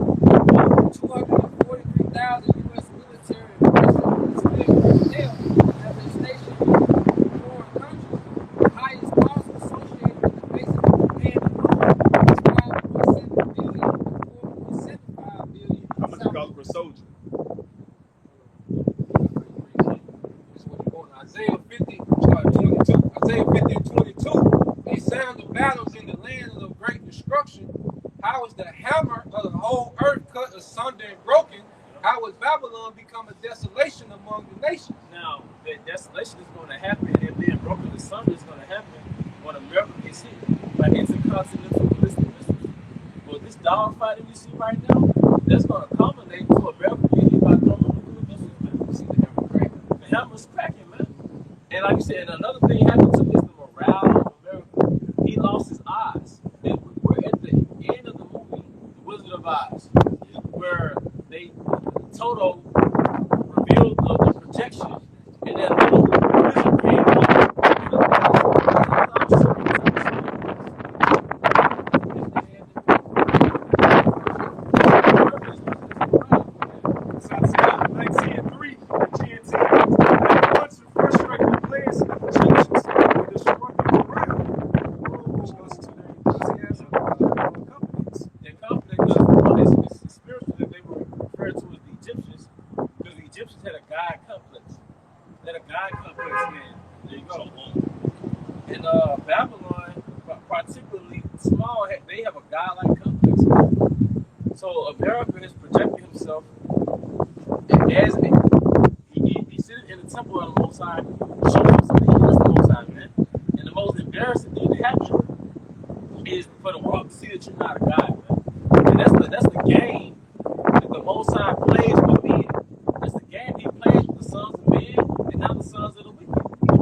243,000 U.S. military personnel have been stationed in foreign countries. The highest cost associated with the basic command alone is $5.7 billion, $4.75 billion. How much it cost per soldier? Isaiah 50, 22. Isaiah 50 and 22. They sound the battles in the land of great destruction. How is the hammer of the whole earth cut asunder and broken? How is Babylon become a desolation among the nations? Now, that desolation is going to happen, and being broken asunder is going to happen when America gets hit by intercontinental ballistic missiles. But this dogfighting we see right now, that's going to culminate to America getting hit by thermonuclear missiles. Man. See the hammer hammer's cracking, man. And like you said, another thing happened to is the morale of America. He lost his eyes. And we're at the end of the movie, The Wizard of Oz, where Toto revealed the projection, and then little wizard came up. Egyptians had a god complex. They had a god complex, man. There you go. And Babylon, particularly small, they have a godlike complex. So America has projected himself as he's sitting in the temple of the Most High, showing himself that he is the Most High, man. And the most embarrassing thing to happen is for the world to see that you're not a god, man. And that's the game that the Most High plays with men. That's the game he plays with the sons of men and not the sons of the wicked.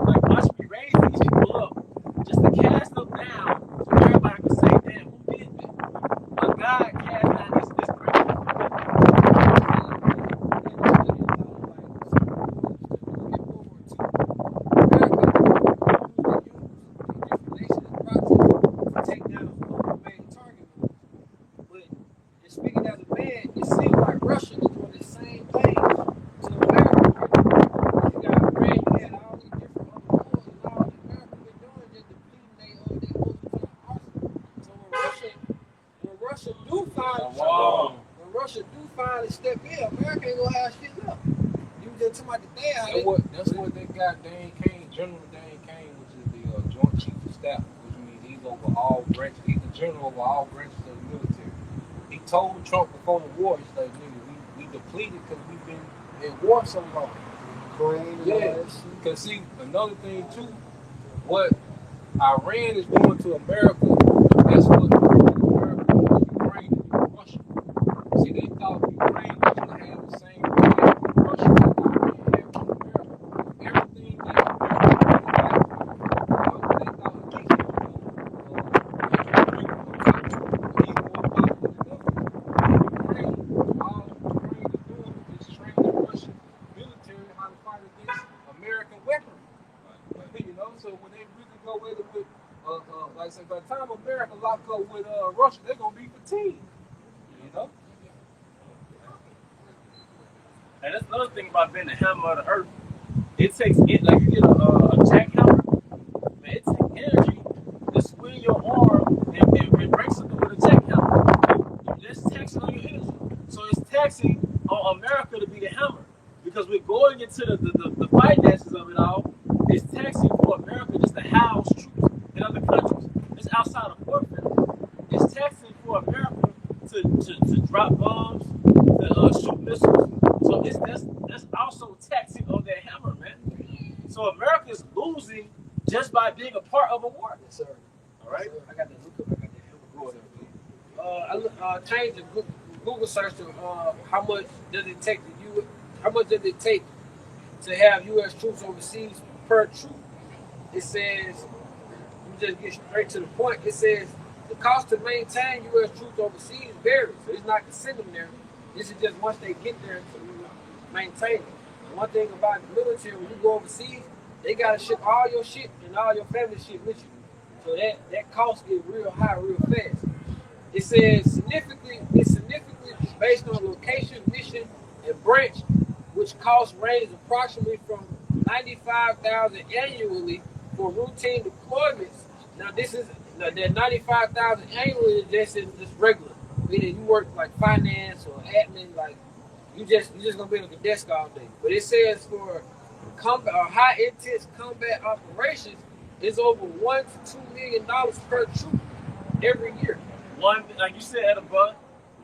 Like, watch me raise these people up just to cast them down so everybody can say, damn, who did that? But God cast down this person. Speaking as a man, it seems like Russia is doing the same thing to America. You got Iran, you had all these different other wars, and all that America been doing is depleting their most important arsenal. So when Russia do finally step in, America ain't gonna have shit left. You just talking about the damn. That's what they got. General Dane Kane, which is the Joint Chief of Staff, which means he's over all branches. He's the general over all branches of the military. He told Trump before the war, he's like, nigga, we depleted because we've been in war so long. Yeah, because see, another thing too, what Iran is doing to America, that's what America doing to Ukraine and Russia. See, they thought Ukraine was going to have the same thing with Russia that Iran had with America. Everything that America did, they thought at least American weaponry. You know, so when they really go with it with, like I said, by the time America lock up with Russia, they're gonna be fatigued. You know. And that's another thing about being the hammer of the earth. It takes it like you get a jackhammer, man. It takes energy to swing your arm and break something with a jackhammer. That's taxing on your energy. So it's taxing on America to be the hammer. Because we're going into the finances of it all. It's taxing for America just to house troops in other countries. It's outside of warfare. It's taxing for America to drop bombs, to shoot missiles. So that's also taxing on that hammer, man. So America is losing just by being a part of a war. Yes, sir. All right. I got that look up. I got that hammer. I changed the Google search to how much does it take to have U.S. troops overseas per troop. It says, you just get straight to the point. It says the cost to maintain U.S. troops overseas varies. So it's not to send them there. This is just once they get there to maintain it. And one thing about the military, when you go overseas, they gotta ship all your shit and all your family shit with you. So that cost gets real high real fast. It says significantly based on location, mission, and branch, which costs range approximately from $95,000 annually for routine deployments. Now this is that $95,000 annually is just regular, meaning you work like finance or admin, like you just gonna be on the desk all day. But it says for combat or high intense combat operations, it's over $1 to $2 million per troop every year. Like you said, above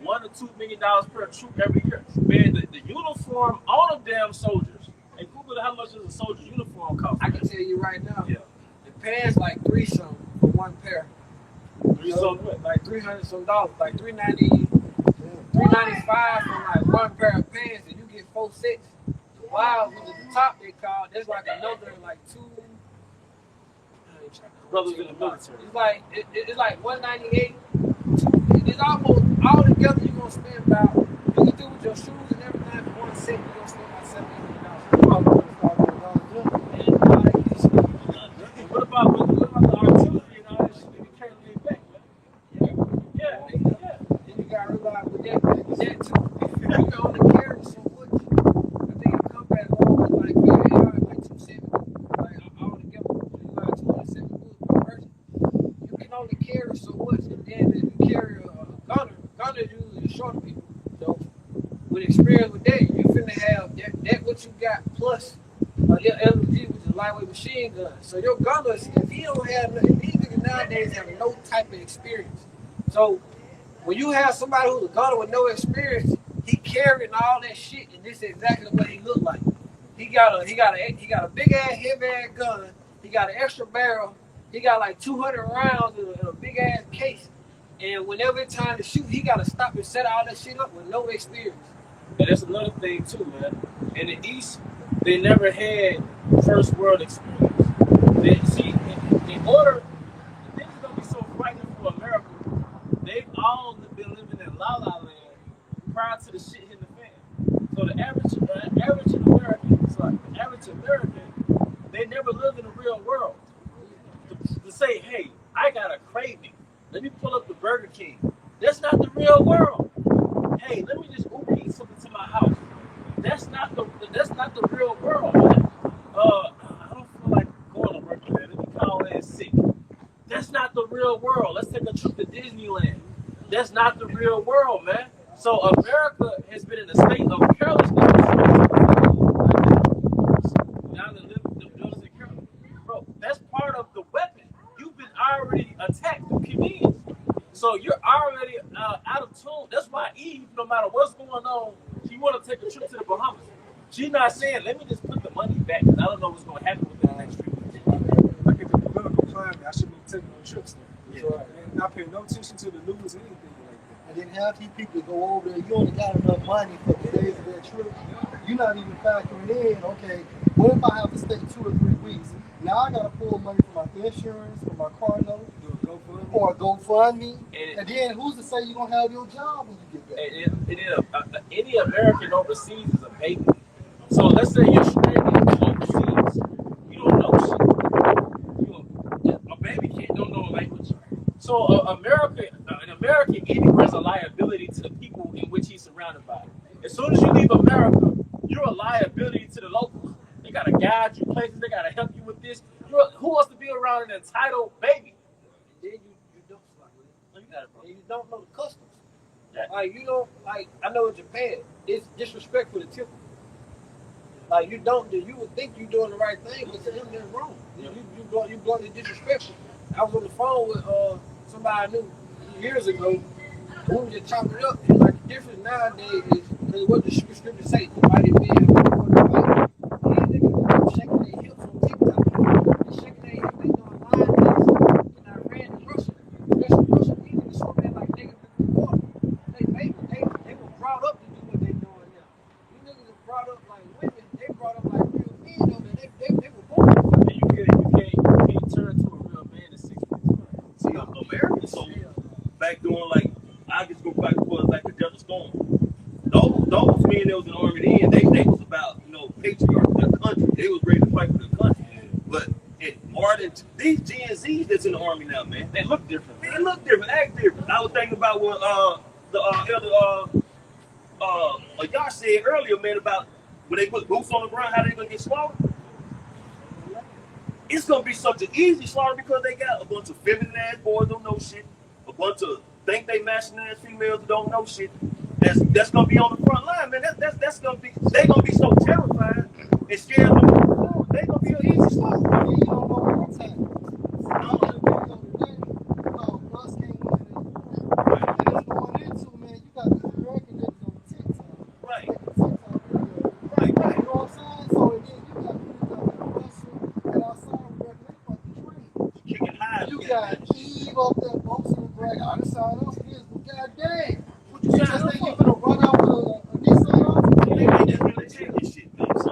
$1 to $2 million per troop every year. Man, the uniform, all of damn soldiers. And Google how much does a soldier's uniform cost? I can tell you right now. Yeah. The pants like $3 something for one pair. Like $300 some dollars, like $395 for like one pair of pants, and you get 4 sets. Wild was at the top. They called. There's like another like two. Brothers in the military. It's like 198. It's almost all together. You're gonna spend about. You can do with your shoes and everything for one set. You're gonna spend about $7,000. And all that good stuff. What about the artillery and all that shit? You can't leave back, man. Yeah. Then you gotta realize with that too. You can only carry so much. I think it comes back along with like like 270, like all together. You got 270 bullets per person. You can only carry so much, and then if you carry a gunner usually shorter people. So with experience with that, you finna have that what you got plus your LMG, which is lightweight machine gun. So your gunners, if he don't have, if these niggas nowadays have no type of experience. So when you have somebody who's a gunner with no experience, he carrying all that shit, and this is exactly what he looked like. He got a big ass heavy ass gun. He got an extra barrel. He got like 200 rounds in a big ass case. And whenever it's time to shoot, he got to stop and set all that shit up with no experience. And that's another thing too, man. In the East, they never had first world experience. They see in order, the things gonna be so frightening for America. They've all been living in La La Land prior to the shit hitting the fan. So the average American, they never lived in the real world. To say, hey, I got a craving. Let me pull up the Burger King. That's not the real world. Hey, let me just Uber eat something to my house. That's not the real world, man. I don't feel like going to work today. Let me call in sick. That's not the real world. Let's take a trip to Disneyland. That's not the real world, man. So America has been in a state of carelessness. Bro, that's part of the weapon. You've been already attacked through convenience. So you're already out of tune. That's why Eve, no matter what's going on, she want to take a trip to the Bahamas. She's not saying, let me just put the money back, because I don't know what's going to happen within the next 3 weeks. Look at the political climate. I should be taking no trips there. Yeah. So, and not paying no attention to the news or anything like that. And then half these people go over there, you only got enough money for the days of that trip. You're not even factoring in, okay, what if I have to stay 2 or 3 weeks? Now I got to pull money for my insurance, for my car note, or GoFundMe. And then who's to say you're going to have your job when you get back? Any American overseas is a baby. So let's say you're stranded overseas. You don't know shit. A baby don't know a language. So an American anywhere is a liability to the people in which he's surrounded by. As soon as you leave America, you're a liability to the locals. They got to guide you places. They got to help you with this. Who wants to be around an entitled baby? Then you don't know the customs. Like you don't like. I know in Japan, it's disrespectful to tip. Like you would think you're doing the right thing, but to them they're wrong. You bluntly disrespectful. I was on the phone with somebody I knew years ago. We were just chopping it up. And like the difference nowadays is because what the scripture say, nobody being these niggas shaking their hips on TikTok. They're shaking their hips, they doing line dances in Iran and Russia. Russia, these niggas swimming like niggas in the water. They were brought up to do what they doing now. These niggas are brought up like women. They brought up like real men though. They were born. And you can't turn to a real man in 6 weeks. See, Americans, so back doing like, I just go back to like the Desert Storm. Those men that was in the army then, they was about, patriarchy, their country. They was ready to fight for their country. But these Gen Zs that's in the army now, man, they look different. Man. They look different, act different. I was thinking about what the elder y'all said earlier, man, about when they put boots on the ground, how they gonna get slaughtered. It's gonna be such an easy slaughter because they got a bunch of feminine ass boys don't know shit, a bunch of think they masculine ass females that don't know shit. That's gonna be on the front line, man. That's gonna be. They gonna be so terrified and scared of them. They gonna be an easy slaughter. You don't know every time. Bus came in and it's going into, man, you got these American niggas on TikTok. Right. Right. You know what I'm saying? So again, you got Russell and outside of that, they fucking train. Kicking high. You got Eve up there boasting and bragging. I done signed up for this, but goddamn. What You just think you finna run out with a Nissan? They just really taking shit, man. So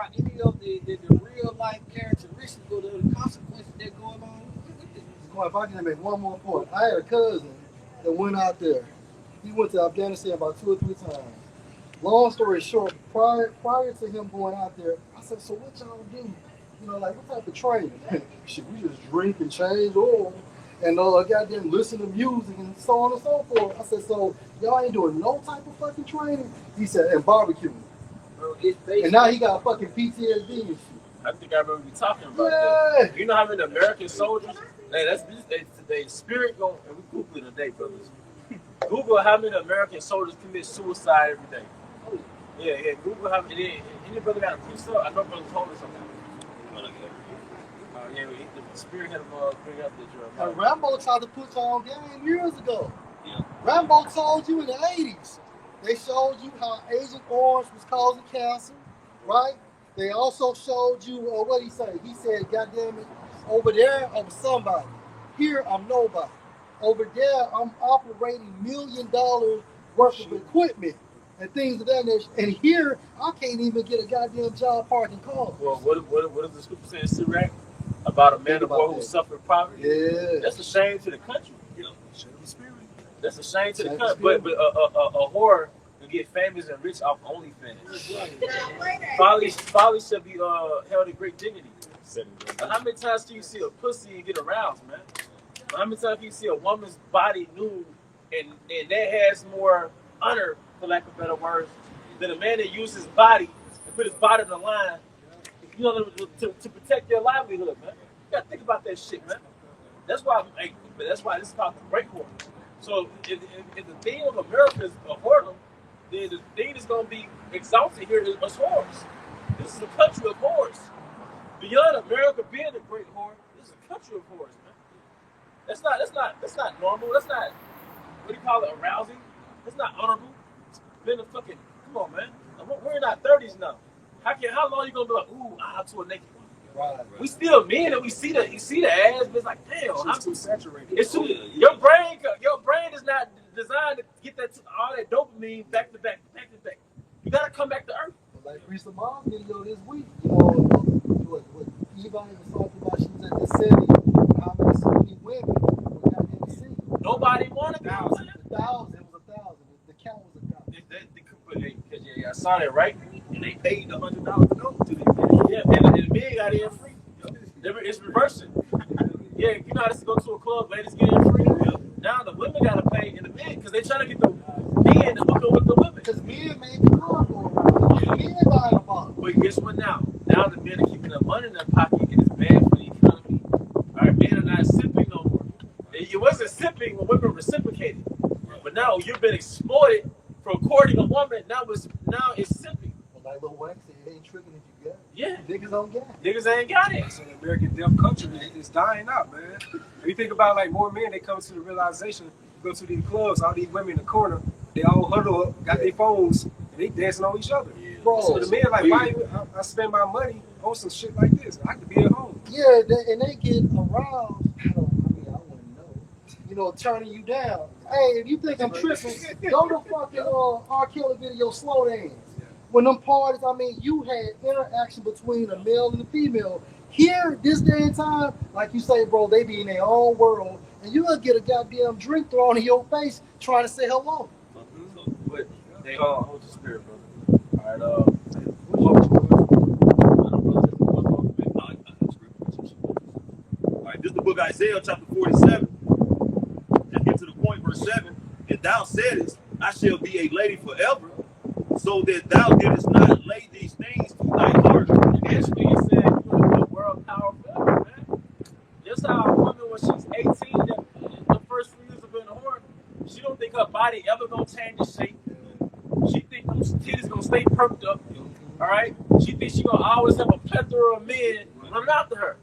about any of the real life characteristics or the consequences that going on with this? If I can make one more point, I had a cousin that went out there. He went to Afghanistan about 2 or 3 times. Long story short, prior to him going out there, I said, so what y'all do? You know, like what type of training? Should we just drink and change oil and goddamn listen to music and so on and so forth? I said, so y'all ain't doing no type of fucking training? He said, and barbecuing. Bro, it's based And now he got fucking PTSD and shit. I think I remember you talking about that. You know how many American soldiers? Hey, they spirit going, and we Google it today, brothers. Google how many American soldiers commit suicide every day. Yeah. Google how many. Any brother got a piece up? I know brother told us something. The spirit had him bring up the And Rambo tried to put you on game years ago. Yeah. Rambo told you in the 80s. They showed you how Agent Orange was causing cancer, right? They also showed you, what he say? He said, goddamn it, over there, I'm somebody. Here, I'm nobody. Over there, I'm operating $1 million worth of equipment and things of that nature. And here, I can't even get a goddamn job parking cars. Well, what does the scripture say in Sirach about a man of war who suffered poverty? Yeah. That's a shame to the country. You know, that's a shame to the country. But a whore can get famous and rich off OnlyFans. Folly should be held in great dignity. How many times do you see a pussy and get aroused, man? How many times do you see a woman's body nude and that has more honor, for lack of better words, than a man that uses his body and put his body on the line, you know, to protect their livelihood, man. You gotta think about that shit, man. That's why this is about the great whore. So if the theme of America is a whoredom, then the thing that's gonna be exalted here is whores. This is a country of whores. Beyond America being a great whore, this is a country of whores, man. That's not normal. That's not, what do you call it, arousing. That's not honorable. Been a fucking, come on, man. We're in our 30s now. How long you gonna be like, ooh, to a naked one? Right. We still men and you see the ass, but it's like, damn, I'm too saturated. It's too, your brain is not designed to get all that dopamine back to back. You gotta come back to earth. Like Risa Mom's video this week, you know, what Eva was talking about, she was at the city, how many women were out in the city. Nobody wanted to go. It was 1,000. The count was 1,000. I saw that, right? And they paid $100 to go to them. Yeah, and the men got in free. It's reversing. Yeah, you know how to go to a club, ladies get in free. Now the women gotta pay in the men because they trying to get the men to hook up with the women. Because men made the car go around. Men buying a bottle. But guess what now? Now the men are keeping the money in their pocket and it's bad for the economy. Alright, men are not sipping no more. It wasn't sipping when women reciprocated. But now you've been exploited for courting a woman, now it's sipping. Like Lil Wayne said, it ain't tricking if you got it. Yeah. Niggas don't got it. Niggas ain't got it. So the American deaf country is dying out, man. If you think about like more men, they come to the realization, you go to these clubs, all these women in the corner, they all huddle up, got their phones, and they dancing on each other. Yeah. Bro, so the men like, why I spend my money on some shit like this? I could be at home. Yeah, and they get aroused. I wouldn't know. You know, turning you down. Hey, if you think I'm tripping, go to fucking R. Kelly video, Slow Dance. When them parties, I mean, you had interaction between a male and a female. Here, this day and time, like you say, bro, they be in their own world, and you gonna get a goddamn drink thrown in your face trying to say hello. But they hold the spirit, brother. All right, this is the book Isaiah, chapter 47. Let's get to the point, verse 7. And thou saidest, I shall be a lady forever, so that thou didst not lay these things to thy heart. And actually, it said, you're going to be a world power forever, man. Just how a woman, when she's 18, the first few years of being a whore, she don't think her body ever going to change its shape. She think those titties going to stay perked up. All right? She thinks she going to always have a plethora of men running after her.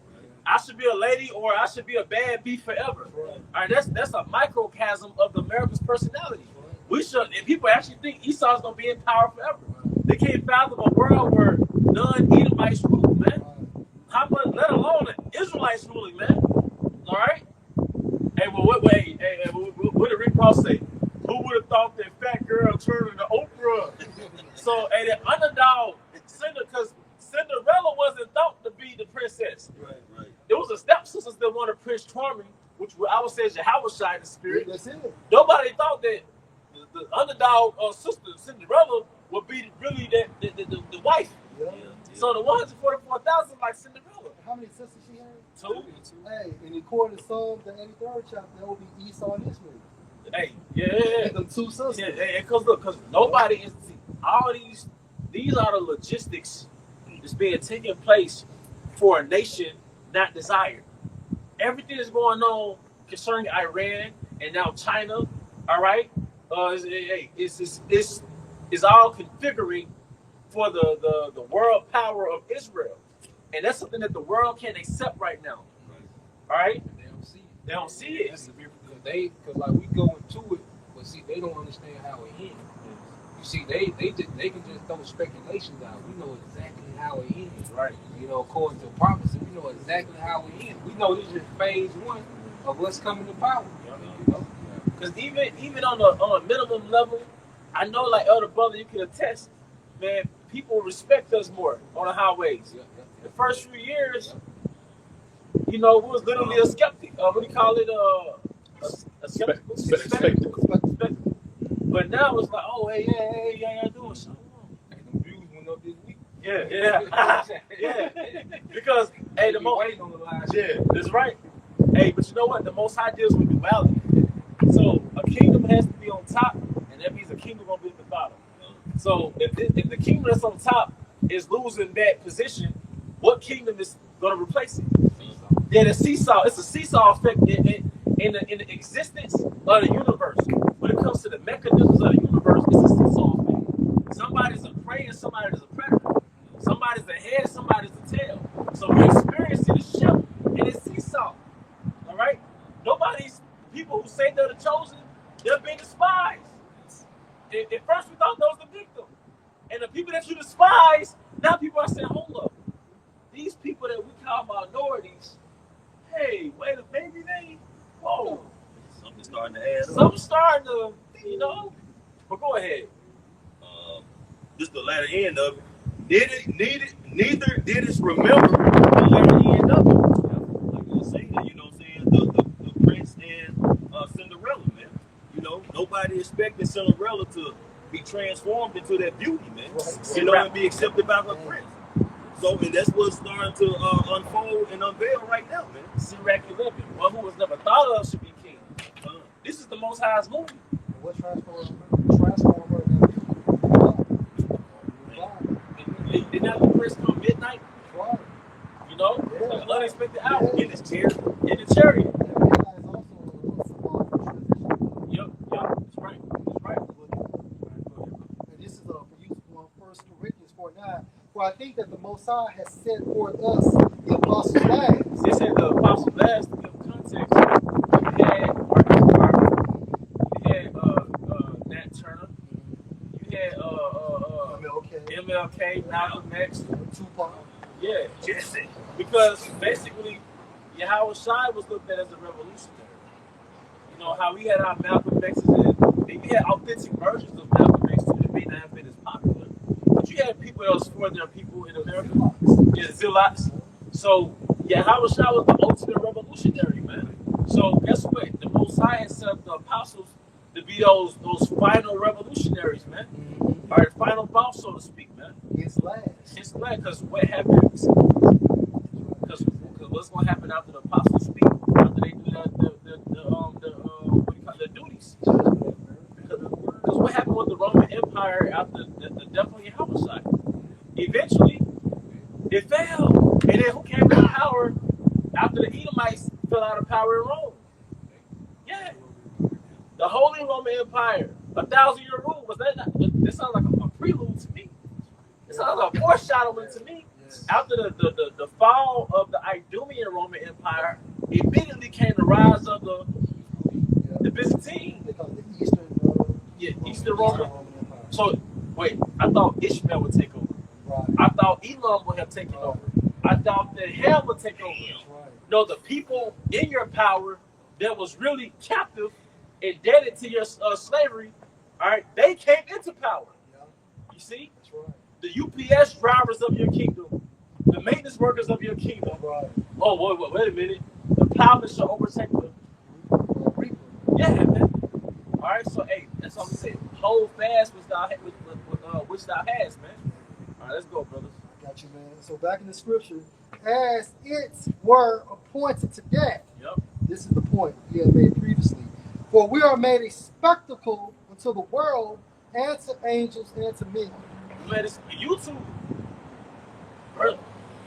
I should be a lady or I should be a bad bee forever. All right, that's a microcosm of America's personality. We should, and people actually think Esau's gonna be in power forever. They can't fathom a world where non-Edomites rule, man. How much, let alone the Israelites ruling, man. All right. Hey, well, what did Rick Ross say? Who would have thought that fat girl turned into Oprah? So, hey, the underdog, Cinder going to Prince Charming, which I would say is Yahweh the spirit. That's it. Nobody thought that the underdog sister Cinderella would be really the wife. Yeah. So the 144,000 like Cinderella. How many sisters she had? 2. Hey, and according to Psalm, the 83rd chapter, that would be Esau and Israel. Hey, yeah. Them 2 sisters. Yeah, because nobody is all these are the logistics that's being taken place for a nation not desired. Everything is going on concerning Iran and now China. All right, it's all configuring for the world power of Israel, and that's something that the world can't accept right now. All right, They don't see it. they don't see it. That's the difference. Because like we go into it, but see, they don't understand how it ends. You see, they can just throw speculations out. We know exactly how it ends, right? You know, according to prophecy, we know exactly how it ends. We know this is phase 1 of what's coming to power. You know? Because even on a minimum level, I know like Elder Brother, you can attest, man. People respect us more on the highways. The first few years, you know, we was literally a skeptic. What do you call it? A skeptical. Spectacle. But now it's like, oh, hey, y'all doing something wrong. And the views went up this week. Yeah. Because hey, the most waiting on the last. yeah, that's right. Hey, but you know what? The Most High deals with duality. So a kingdom has to be on top, and that means a kingdom gonna be at the bottom. So if the kingdom that's on top is losing that position, what kingdom is gonna replace it? Yeah, the seesaw. It's a seesaw effect in the existence of the universe. When it comes to the mechanisms of the universe, it's a seesaw effect. Somebody's a prey and somebody's a predator. Somebody's the head, somebody's the tail. So we're experiencing a shift in this seesaw. All right? Nobody's people who say they're the chosen, they're being despised. At first we thought those were the victim. And the people that you despise, now people are saying, hold up. These people that we call minorities, hey, wait a minute, whoa. Something's starting to add up. Something's starting to, you know. But go ahead. Just the latter end of it. Neither did it remember the latter end of it. Like you were saying, you know what I'm saying? The prince and Cinderella, man. You know, nobody expected Cinderella to be transformed into that beauty, man. You know, and be accepted by her prince. So, and that's what's starting to unfold and unveil right now, man. Sirach 11, one who was never thought of should be king. This is the Most High's movie. What transformer? Did not the prince come midnight? Right. You know, Yeah. like an unexpected hour Yeah. in his chariot. In the chariot. Yep, that's right. And this is for you on 1 Corinthians 4:9. For I think that the Most High has set forth us the apostles' last. They said the apostle last to give context. You had Marcus Garvey, you had Nat Turner, you had MLK, Malcolm X, Tupac. yeah, Jesse. Because basically, Yahweh Shai was looked at as a revolutionary. You know how we had our Malcolm X's and we had authentic versions of Malcolm X that may not have been as popular. But you had people that was for their people in America. Yeah, zealots. So Yahweh Shai was the ultimate revolutionary, man. So guess what? The Most High has set up the apostles to be those final revolutionaries, man. Or the final boss, so to speak, man. His last. It's glad because what happens? Because what's going to happen after the apostles speak? After they do the duties? Because what happened with the Roman Empire after the death of Yahweh? Eventually, it fell. And then who came into power after the Edomites fell out of power in Rome? Yeah. The Holy Roman Empire, 1,000-year rule, was that not? This sounds like a prelude to me. It sounds like a foreshadowing to me. After the fall of the Idumean Roman Empire, immediately came the rise of the Byzantine. They call it the Eastern. Eastern Roman. So wait, I thought Ishmael would take over. Right. I thought Elam would have taken over. I thought that Ham would take over. Right. No, the people in your power that was really captive, indebted to your slavery, all right, they came into power. Yeah. You see? That's right. The UPS drivers of your kingdom, the maintenance workers of your kingdom. Right. Oh, wait a minute. The plowman shall overtake the Reaper. yeah, man. All right, so hey, that's all we said. Hold fast which thou hast, man. All right, let's go, brothers. I got you, man. So back in the scripture, as its were appointed to death. Yep. This is the point he had made previously. For we are made a spectacle unto the world and to angels and to men. Man, it's YouTube. Bro,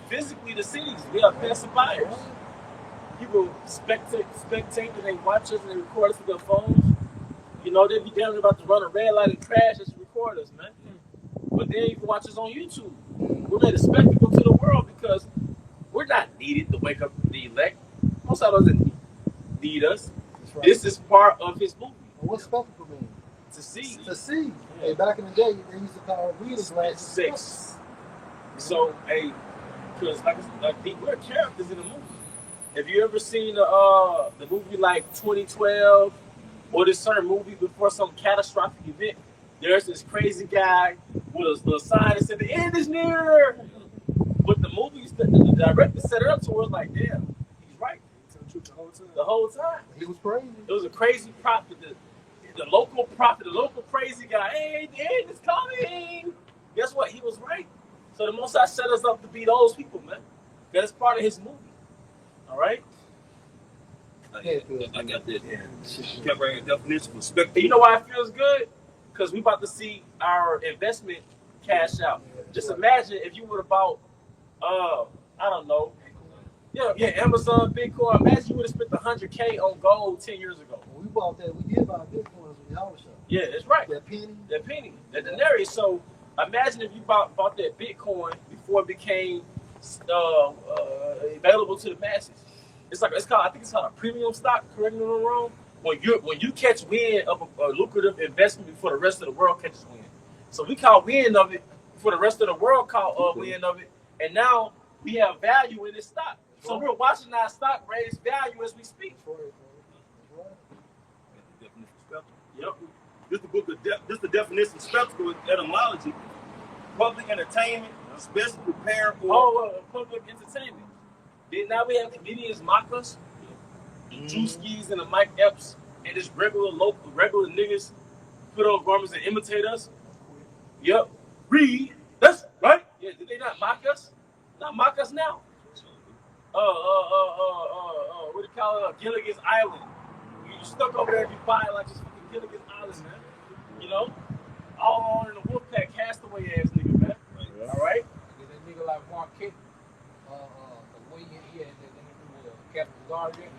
physically, the cities, we are pacifiers. People spectate and they watch us and they record us with their phones. You know, they be damn near about to run a red light and crash just to record us, man. But then you can watch us on YouTube. We're made a spectacle to the world because we're not needed to wake up the elect. Most of us doesn't need us. Right. This is part of his movie. And what spectacle mean? To see. To see. Yeah. Hey, back in the day, they used to call reading glasses. 6. So, hey, because like we're characters in the movie. Have you ever seen the movie like 2012 or this certain movie before some catastrophic event? There's this crazy guy with a sign that said the end is near. But the movies, the director set it up to us like, damn, he's right. The whole time. He was crazy. It was a crazy prophet. The local prophet, the local crazy guy, hey, the end is coming. Guess what? He was right. So the Most High set us up to be those people, man. That's part of his movie. All right? I got that. Kept writing definition for spectacle. You know why it feels good? Because we about to see our investment cash out. Just imagine if you would have bought, I don't know, Amazon, Bitcoin. Imagine you would have spent $100K on gold 10 years ago. When we bought that, we did buy Bitcoins with the hour shop. Yeah, that's right. That penny. That denarius. So imagine if you bought that Bitcoin before it became available to the masses. It's called I think it's called a premium stock. Correct me if I'm wrong. When you catch wind of a lucrative investment before the rest of the world catches wind. So we caught wind of it before the rest of the world caught wind of it, and now we have value in this stock. So we're watching our stock raise value as we speak. Yep. This the definition of spectacle etymology. Public entertainment, especially prepared for public entertainment. Then now we have comedians mock us, the Drewskis and the Mike Epps, and just regular niggas put on garments and imitate us. Yep. Read. That's right. Yeah, did they not mock us? Not mock us now. What do you call it? Gilligan's Island. You stuck over there and you buy like just fucking Gilligan's Island, man. You know? All on in the Wolfpack castaway ass nigga, man. Yeah. All right? That nigga like Marquette, the way he had that Captain Guardian,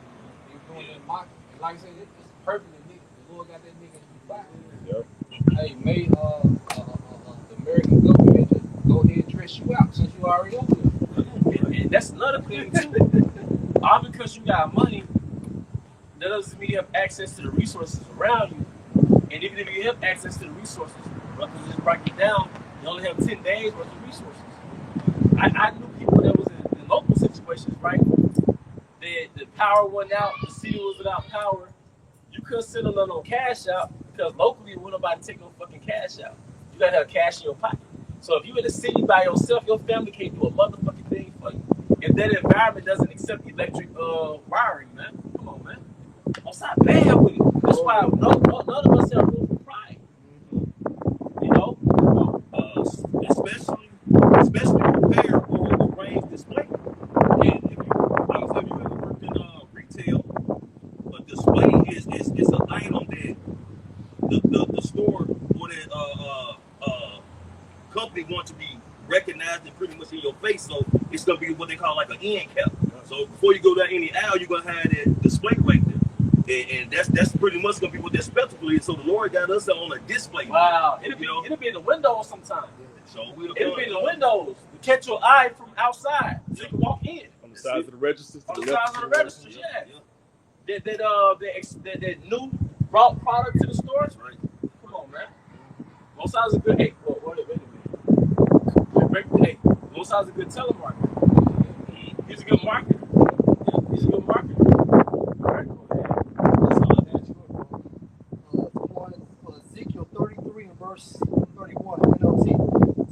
he was doing that mock. And like I said, it's perfect. The Lord got that nigga in the back. Yep. Hey, made the American government just go ahead and dress you out since you already over there. And that's another thing too. All because you got money, that doesn't mean you have access to the resources around you. And even if you have access to the resources, brothers just break it down, you only have 10 days worth of resources. I knew people that was in local situations, right? The power went out, the city was without power. You couldn't send them no cash out because locally, wouldn't nobody take no fucking cash out. You gotta have cash in your pocket. So if you're in the city by yourself, your family can't do a motherfucking thing for you. If that environment doesn't accept electric wiring, man, come on, man. I'm not bad with it. That's why none of us have room for pride. You know, especially prepared for the range display. And if you ever worked in retail, a display is an item that the store or that company want to be recognized and pretty much in your face. So it's gonna be what they call like an end cap. So before you go down any aisle, you're gonna have that display right there. And that's pretty much gonna be what that spectacle is. So the Lord got us on a display. Wow, it'll be in the windows sometimes. So it'll be in the windows to catch your eye from outside, so you can walk in. On the sides of the registers. On the sides of the registers, yeah. That new brought product to the stores. Right. Come on, man. Most sides are good. Hey, wait a minute. Hey, most sides are good telemarketer. He's a good marketer. He's a good marketer. All right, go ahead. Ezekiel 33 and verse 31, NLT.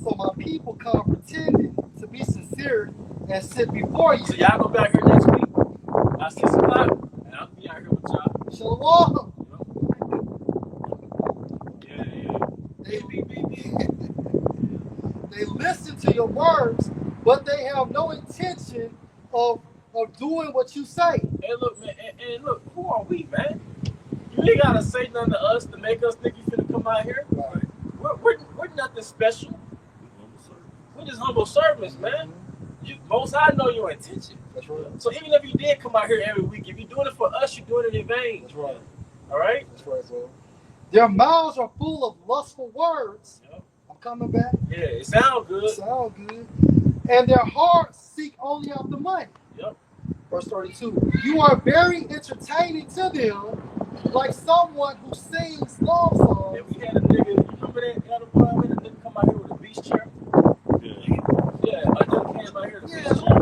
So my people come pretending to be sincere and sit before you. So y'all go back here next week. By 6 o'clock, and I'll be out here with y'all. Shalom. Yeah. They listen to your words, but they have no intention of doing what you say. Hey, look, man, and look, who are we, man? You ain't gotta say nothing to us to make us think you finna come out here. Right. We're nothing special. We're just humble servants, man. Most I know your intention. That's right. So even if you did come out here every week, if you're doing it for us, you're doing it in vain. That's right. All right? That's right, bro. Their mouths are full of lustful words. Yep. I'm coming back. Yeah, it sounds good. Sound good. And their hearts seek only after money. Yep. Verse 32. You are very entertaining to them, like someone who sings love songs. And we had a nigga, you remember that other boy? We had a nigga come out here with a beach chair. Yeah, a nigga came out here with a beach chair.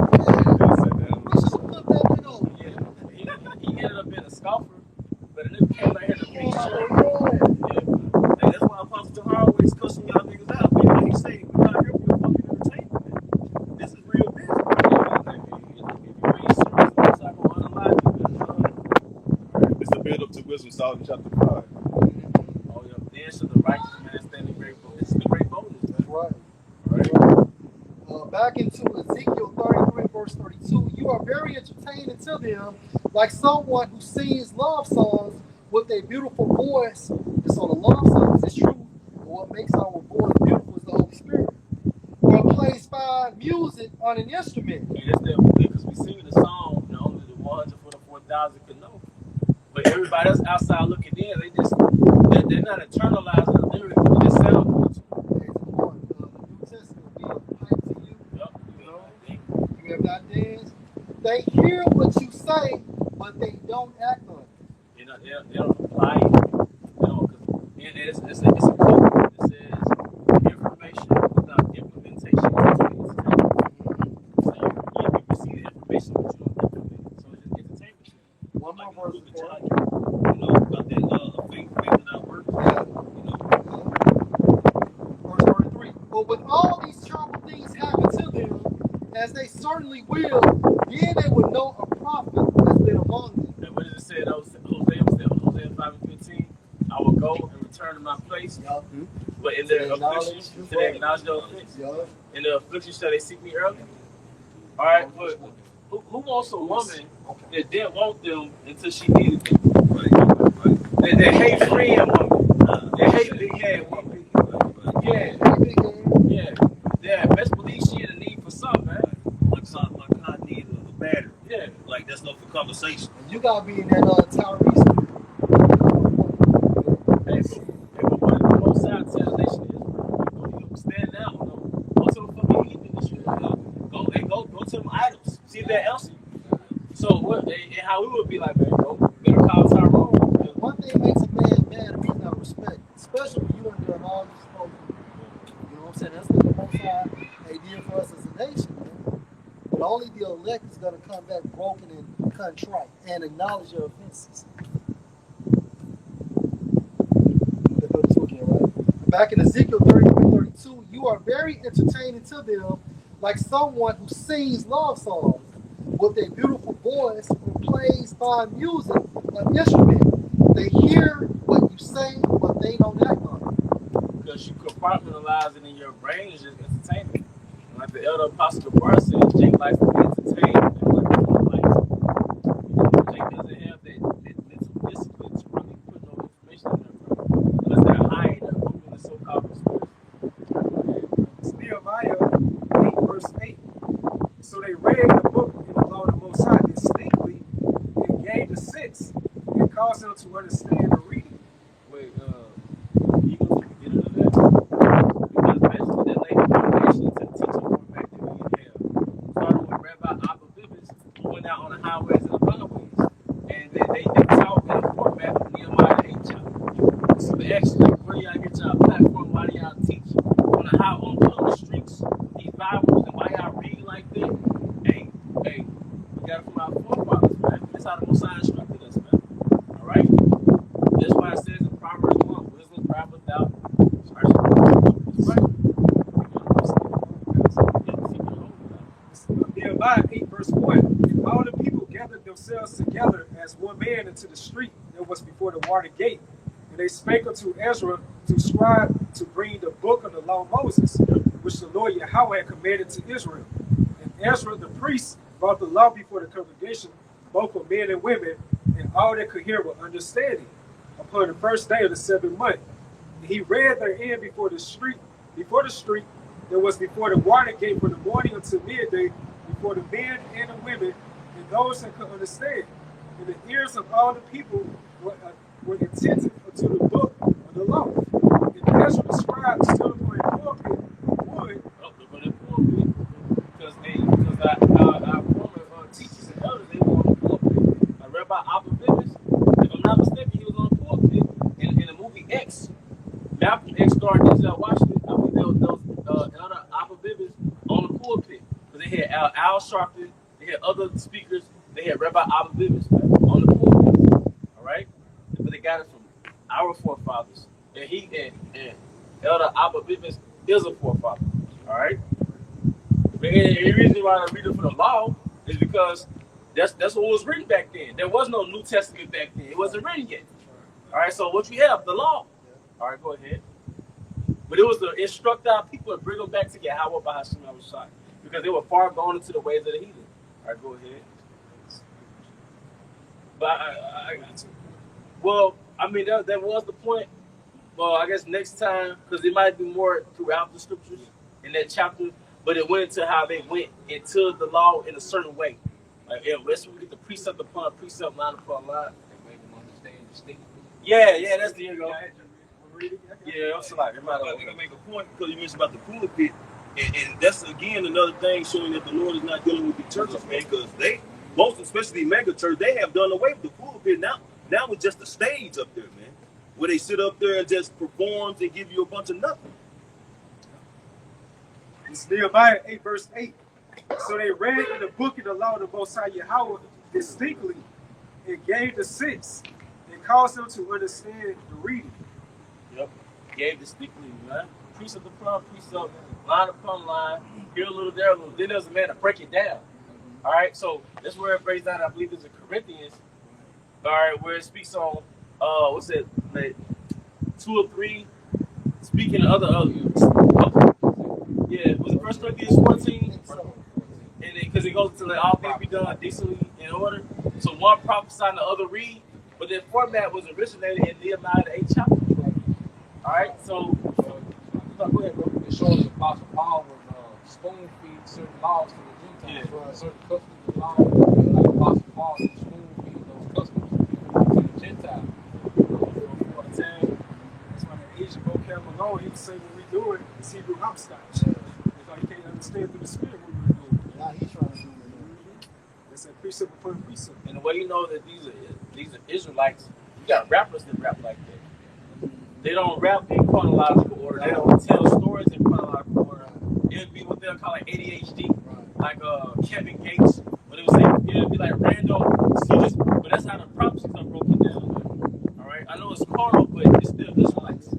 We should have put that in over. Yeah, he ended up being a scoffer, but a nigga came out here with a beach chair. Yeah. Hey, that's why Apostle Tahar always cussing y'all niggas out, man. Like he say, we not here for your fucking entertainment, man. This is real business. It's a build up to wisdom, Psalm chapter 5. Oh, yeah, then should the righteous man stand in great boldness. This is the great boldness, man. That's right. Right? Back into Ezekiel 33, verse 32. You are very entertaining to them, like someone who sings love songs with a beautiful voice. And so the love songs is true. But what makes our voice beautiful is the Holy Spirit. Or plays fine music on an instrument. And that's that because we sing the song, you know, only the 144,000 can know. But everybody else outside looking in, they're not internalizing the lyrics, they just sound good to them. The New Testament will be a pipe to you. Yep. You know, you have not danced. They hear what you say, but they don't act on it. You know, they don't apply it. You know, because it's a quote that says information without implementation is entertainment. So you see the information, but you don't implement it. So it's just entertainment. One more verse before I You know, about that faith without works. Verse 33. But with all these terrible things happen to them, as they certainly will, then they will know a prophet has been among them. And what does it say? That was Hosea 5:15. I will go and return to my place. Yup. But in their affliction, to they acknowledge their offense. Yup. In their affliction, shall they seek me early? All right, but who wants a woman that didn't want them until she needed them? They hate friend woman. They hate big head woman. Yeah. Best believe she in a need for something, man. Like I need a battery. Yeah. Like that's not for conversation. And you gotta be in that Tyrese. But what the most side tell the nation is, you stand down, go to the fucking heathen industry. Go to them idols. See if they answer you. So what? And how we would be like, man, go better call Tyrone. One thing makes a man mad if he's not respect, especially when you under all these folks. You know what I'm saying? That's what the most high idea for us as a nation, man. But only the elect is gonna come back broken and contrite and acknowledge your offenses. Let's go this weekend, right? Back in Ezekiel 33:32, you are very entertaining to them, like someone who sings love songs with a beautiful voice or plays fine music on instrument. They hear what you say, but they don't act on it. Because you compartmentalize it in your brain is just entertainment. Like the elder apostle Bar said, Jake likes to be entertained. And like Jake doesn't have that mental discipline to really put no information in there, bro. Unless they're hiding or moving the so-called conspiracy. It's Nehemiah 8, verse 8. So they read the book in the law of the Most High distinctly and gave the sense and caused them to understand the reading. Wait, you go to the beginning of that? Because basically that laid the foundation to the teaching format that we have. Started with Rabbi Abba Bibas, who went out on the highways and the byways, and they taught in the format of Nehemiah 8 chapter. So they actually, where do y'all get y'all platform? Why do y'all teach on the streets these Bibles, and why y'all read like that? Hey, we got it from our forefathers, man. That's how the Messiah instructed us, man. All right? That's why it says in Proverbs 1, wisdom, pride without. That's right. Nehemiah Nehemiah 8 verse 1, and all the people gathered themselves together as one man into the street that was before the water gate. And they spake unto Ezra to scribe to bring the book of the law of Moses, which the Lord Yahweh had commanded to Israel. And Ezra the priest brought the law before the congregation, both for men and women, and all that could hear with understanding, upon the first day of the 7th month. And he read therein before the street that was before the water gate from the morning until midday, before the men and the women, and those that could understand. And the ears of all the people were attentive to the book of the law. And Ezra the scribe stood upon a pulpit of wood. Because our former teachers and elders, they were on the pulpit. Rabbi Abba Bivens, if I'm not mistaken, he was on the pulpit in the movie X. Malcolm X starred Denzel Washington. I believe there was elder Abba Bivens on the pulpit. Because they had Al Sharpton, they had other speakers, they had Rabbi Abba Bivens on the pulpit. All right? But they got it from our forefathers. And elder Abba Bivens is a forefather. All right? And the reason why I read it for the law is because that's what was written back then. There was no New Testament back then. It wasn't written yet. All right, so what we have, the law. All right, go ahead. But it was to instruct our people and bring them back to Yahweh by Hashem Shai, because they were far gone into the ways of the heathen. All right, go ahead. But well, I mean, that was the point. Well, I guess next time, because it might be more throughout the scriptures in that chapter, but it went into how they went into the law in a certain way. Like, let's get the precept upon precept, line upon line. They make them understand distinctly. Yeah, that's the go. Yeah, I'm sorry. I'm going to make a point because you mentioned about the pulpit, and that's again another thing showing that the Lord is not dealing with the churches, man, because most, especially the mega church, they have done away with the pulpit. Now it's just a stage up there, man, where they sit up there and just perform and give you a bunch of nothing. It's Nehemiah 8 verse 8. So they read in the book of the law of the Most High Yahweh distinctly and gave the sense and caused them to understand the reading. Yep, gave distinctly, man. Precept upon precept, line upon line, here a little, there a little. Then there's a man to break it down. All right, so that's where it breaks down. I believe it's in Corinthians. All right, where it speaks on what's it, like 2 or 3 speaking of other. Yeah, was it 1 Corinthians 14? And because it goes to let all things be done decently in order. So one prophesied and the other read, but the format was originated in Nehemiah the 8th chapter. All right, so Go ahead, bro. It shows the Apostle Paul would spoon feed certain laws to the Gentiles, certain customs and laws. Like Apostle Paul would spoon feed those customs to the Gentiles. That's why the Asian vocab alone, he would say what we doing is Hebrew hopscotch. Because you can't understand through the spirit what we're doing. Now he's trying to do it. It's a precept upon precept. and the way you know that these are Israelites, you got rappers that rap like that. They don't rap in chronological order. They don't tell stories in chronological order. It would be what they'll call like ADHD, like Kevin Gates. But it would be like random. But that's how the prophecies are broken down. All right, I know it's carnal, but it's still Israelites.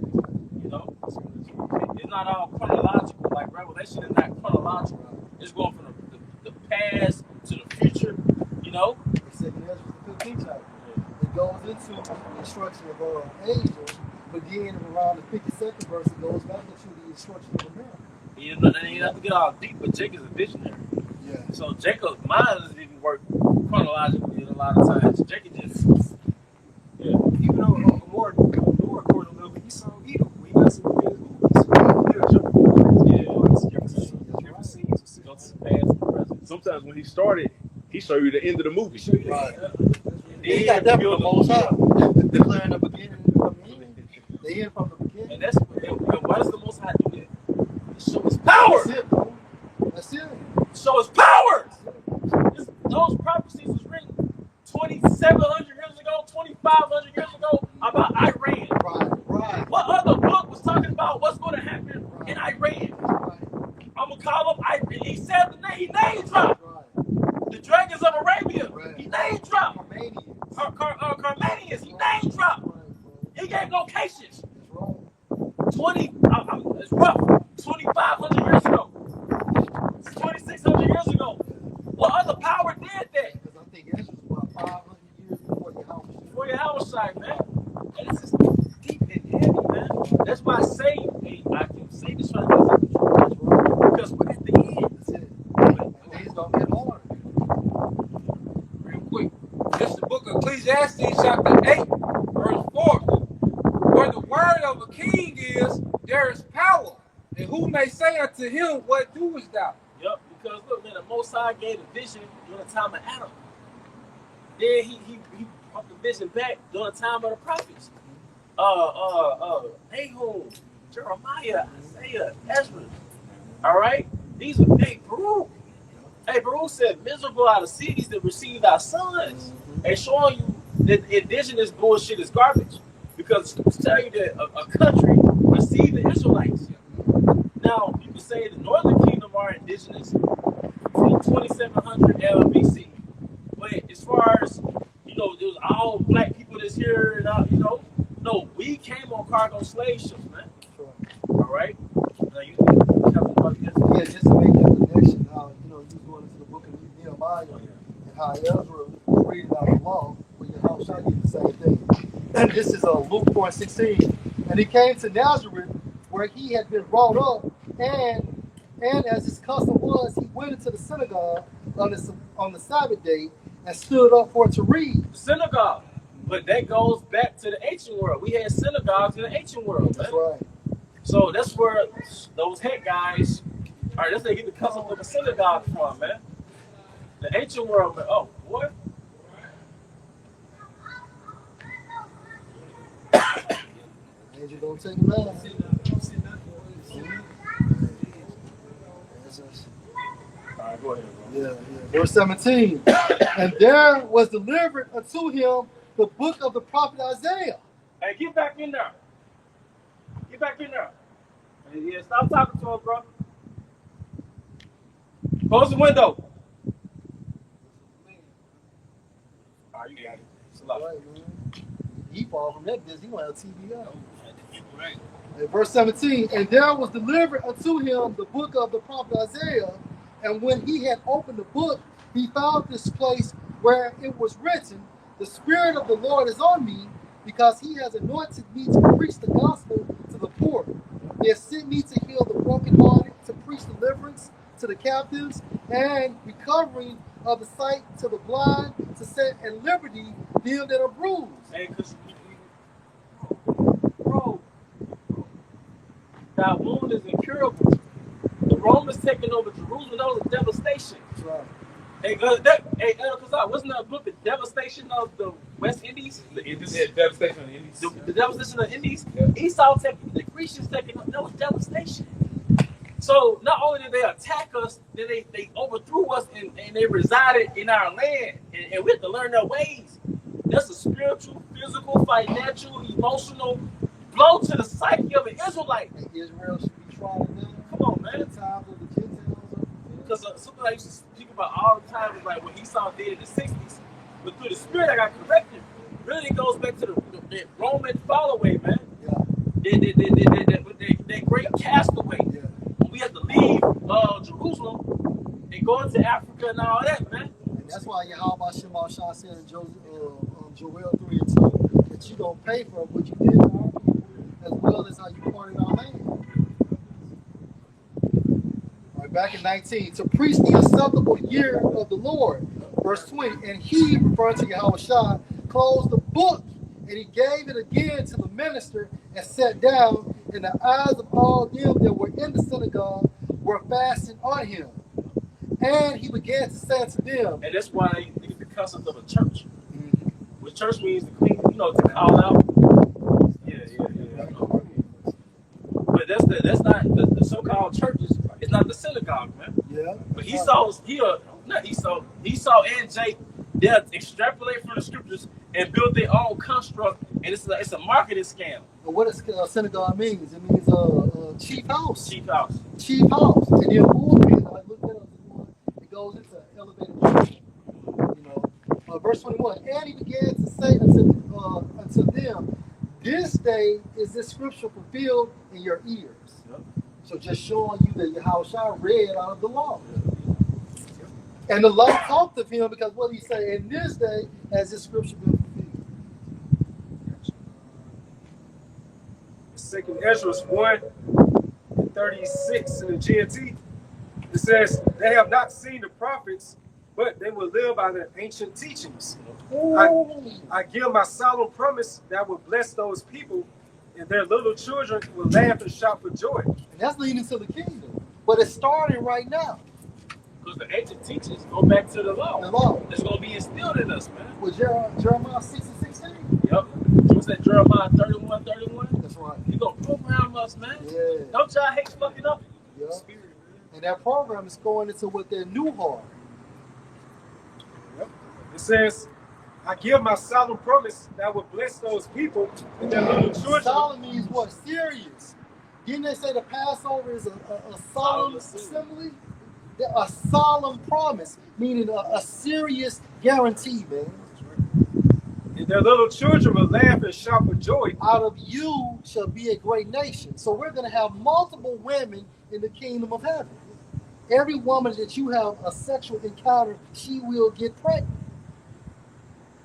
You know, it's not all chronological. Like Revelation is not chronological. It's going from the past to the future. You know. It's in Ezra the 15th chapter. It goes into the instruction of angels. Beginning around the 52nd verse, it goes back into the instruction of man. You know, you have to get all deep, but Jacob's a visionary. Yeah. So Jacob's mind doesn't even work chronologically a lot of times. Jacob just, Even though on a more lower quarter level, he saw evil. We got some good Sometimes when he started, he showed you the end of the movie. Right. He got that from the Most High. Declaring the beginning from the end. The end from the beginning. and that's why does the Most High do that? To show his power. That's it, bro. That's it. To show his power. Those prophecies was written 2,700 years ago, 2,500 years ago about Iran. Right. What other book was talking about what's going to happen in Iran? Right. I'm gonna call him Iran. He said the name. He name dropped. Right. The dragons of Arabia. Right. He name dropped. Armenians. Carmanians. He name dropped. He gave locations. It's wrong. 20. It's rough. 2,500 years ago. 2,600 years ago. Ecclesiastes chapter 8, verse 4. Where the word of a king is, there is power. And who may say unto him, what doest thou? Yep, because look, man, the Most High gave a vision during the time of Adam. Then he brought the vision back during the time of the prophets. Nahum, Jeremiah, Isaiah, Ezra. All right? These are Baruch. Hey, Baruch said, miserable are the cities that received our sons. And showing you that indigenous bullshit is garbage. Because it's telling you that a country received the Israelites. Now, you can say the northern kingdom are indigenous from 2700 LBC. But as far as, there was all black people that's here and all, no, we came on cargo slave ships, man. Sure. All right? Now, Yeah, just to make that connection, how, you was going into the book of Nehemiah and how Ezra was reading out the law, where your house shall did the same thing. And this is Luke 4:16. And he came to Nazareth, where he had been brought up, and as his custom was, he went into the synagogue on the Sabbath day and stood up for to read. Synagogue. But that goes back to the ancient world. We had synagogues in the ancient world, man. That's right. So that's where those head guys, all right, that's where they get the custom of a synagogue from, man. The ancient world, man. Oh, boy. Angel don't take him out. All right, go ahead, bro. Yeah. Verse 17. And there was delivered unto him the book of the prophet Isaiah. Hey, get back in there. Get back in there. Hey, yeah, stop talking to him, bro. Close the window. All right, you got it. It's a lot. Right, man. He fall from that business. He went out TV out. Right. Verse 17. And there was delivered unto him the book of the prophet Isaiah. And when he had opened the book, he found this place where it was written, the Spirit of the Lord is on me, because he has anointed me to preach the gospel to the poor. He has sent me to heal the brokenhearted, to preach deliverance to the captives, and recovering of the sight to the blind, to set at liberty them that are bruised. Hey, because, bro, that wound is incurable. The Romans taking over Jerusalem, that was a devastation. That's right. Wasn't that a book, The Devastation of the West Indies? The devastation of the Indies. The devastation of the Indies? Yeah. Esau taking, the Grecians taking, that was devastation. So not only did they attack us, then they overthrew us and they resided in our land. And we have to learn their ways. That's a spiritual, physical, financial, emotional blow to the psyche of an Israelite. And Israel should be trying to Come on, man. the times of the Gentiles. Because something I used to speak about all the time is like what Esau did in the 60s. But through the Spirit, I got corrected. Really goes back to the Roman fall-away, man. Yeah. That great castaway. Yeah. When we had to leave Jerusalem and go into Africa and all that, man. And that's why Yahweh Shema Shah said in Joel 3:2 that you don't pay for what you did to our people, as well as how you parted our land. All right, back in 19, to preach the acceptable year of the Lord. Verse 20, and he, referring to Yahweh Shah, closed the book, and he gave it again to the minister and sat down, and the eyes of all them that were in the synagogue were fastened on him. And he began to say to them, And that's why they get the concept of a church. Which church means to clean, to call out. Yeah. But that's not the so-called churches. It's not the synagogue, man. yeah. But Esau and Jake, they'll extrapolate from the scriptures and build their own construct, and it's a marketing scam. But what does synagogue means? It means chief house. Chief house. Chief house. And then pulpit, I looked at it, it goes into elevated church. Verse 21, and he began to say unto them, this day is this scripture fulfilled in your ears. Yep. So just showing you that Yahushua read out of the law. And the law talked of him, because what did he say? In this day has this scripture been fulfilled. 2 Ezra 1:36 in the GNT. It says, they have not seen the prophets, but they will live by their ancient teachings. Ooh. I give my solemn promise that I will bless those people, and their little children will laugh and shout for joy. And that's leading to the kingdom. But it's starting right now. Because the ancient teachings go back to the law. The law. It's going to be instilled in us, man. With Jeremiah 6 and 16. Yep. What's that, Jeremiah 31:31? That's right. He's going to program us, man. Yeah. Don't y'all hate fucking up? Yeah. And that program is going into what their new heart. Yep. It says, I give my solemn promise that I will bless those people and their little children. Solemn means what? Serious. Didn't they say the Passover is a solemn assembly? A solemn promise, meaning a serious guarantee, man. And their little children will laugh and shout for joy. Out of you shall be a great nation. So we're going to have multiple women in the kingdom of heaven. Every woman that you have a sexual encounter, she will get pregnant.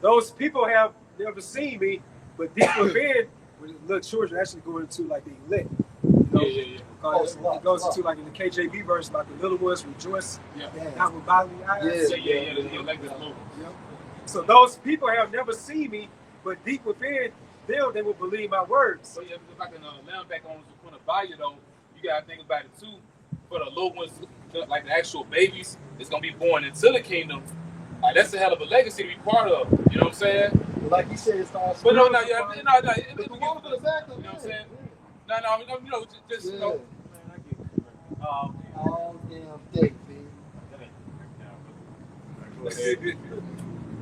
Those people have never seen me, but deep within, when the little children actually go into like the elect. You know? Yeah. It goes into like in the KJV verse, like the little ones rejoice, not with bodily eyes. Yeah. Like this movie. Yeah. So those people have never seen me, but deep within them, they will believe my words. So yeah, if I can land back on the point of value though, you gotta think about it too. For the little ones, like the actual babies, that's gonna be born into the kingdom. Like that's a hell of a legacy to be part of. You know what I'm saying? Like you said, it starts. But no. The one for the back of You know what I'm saying? Yeah. No, you know, just you know. All damn day, man.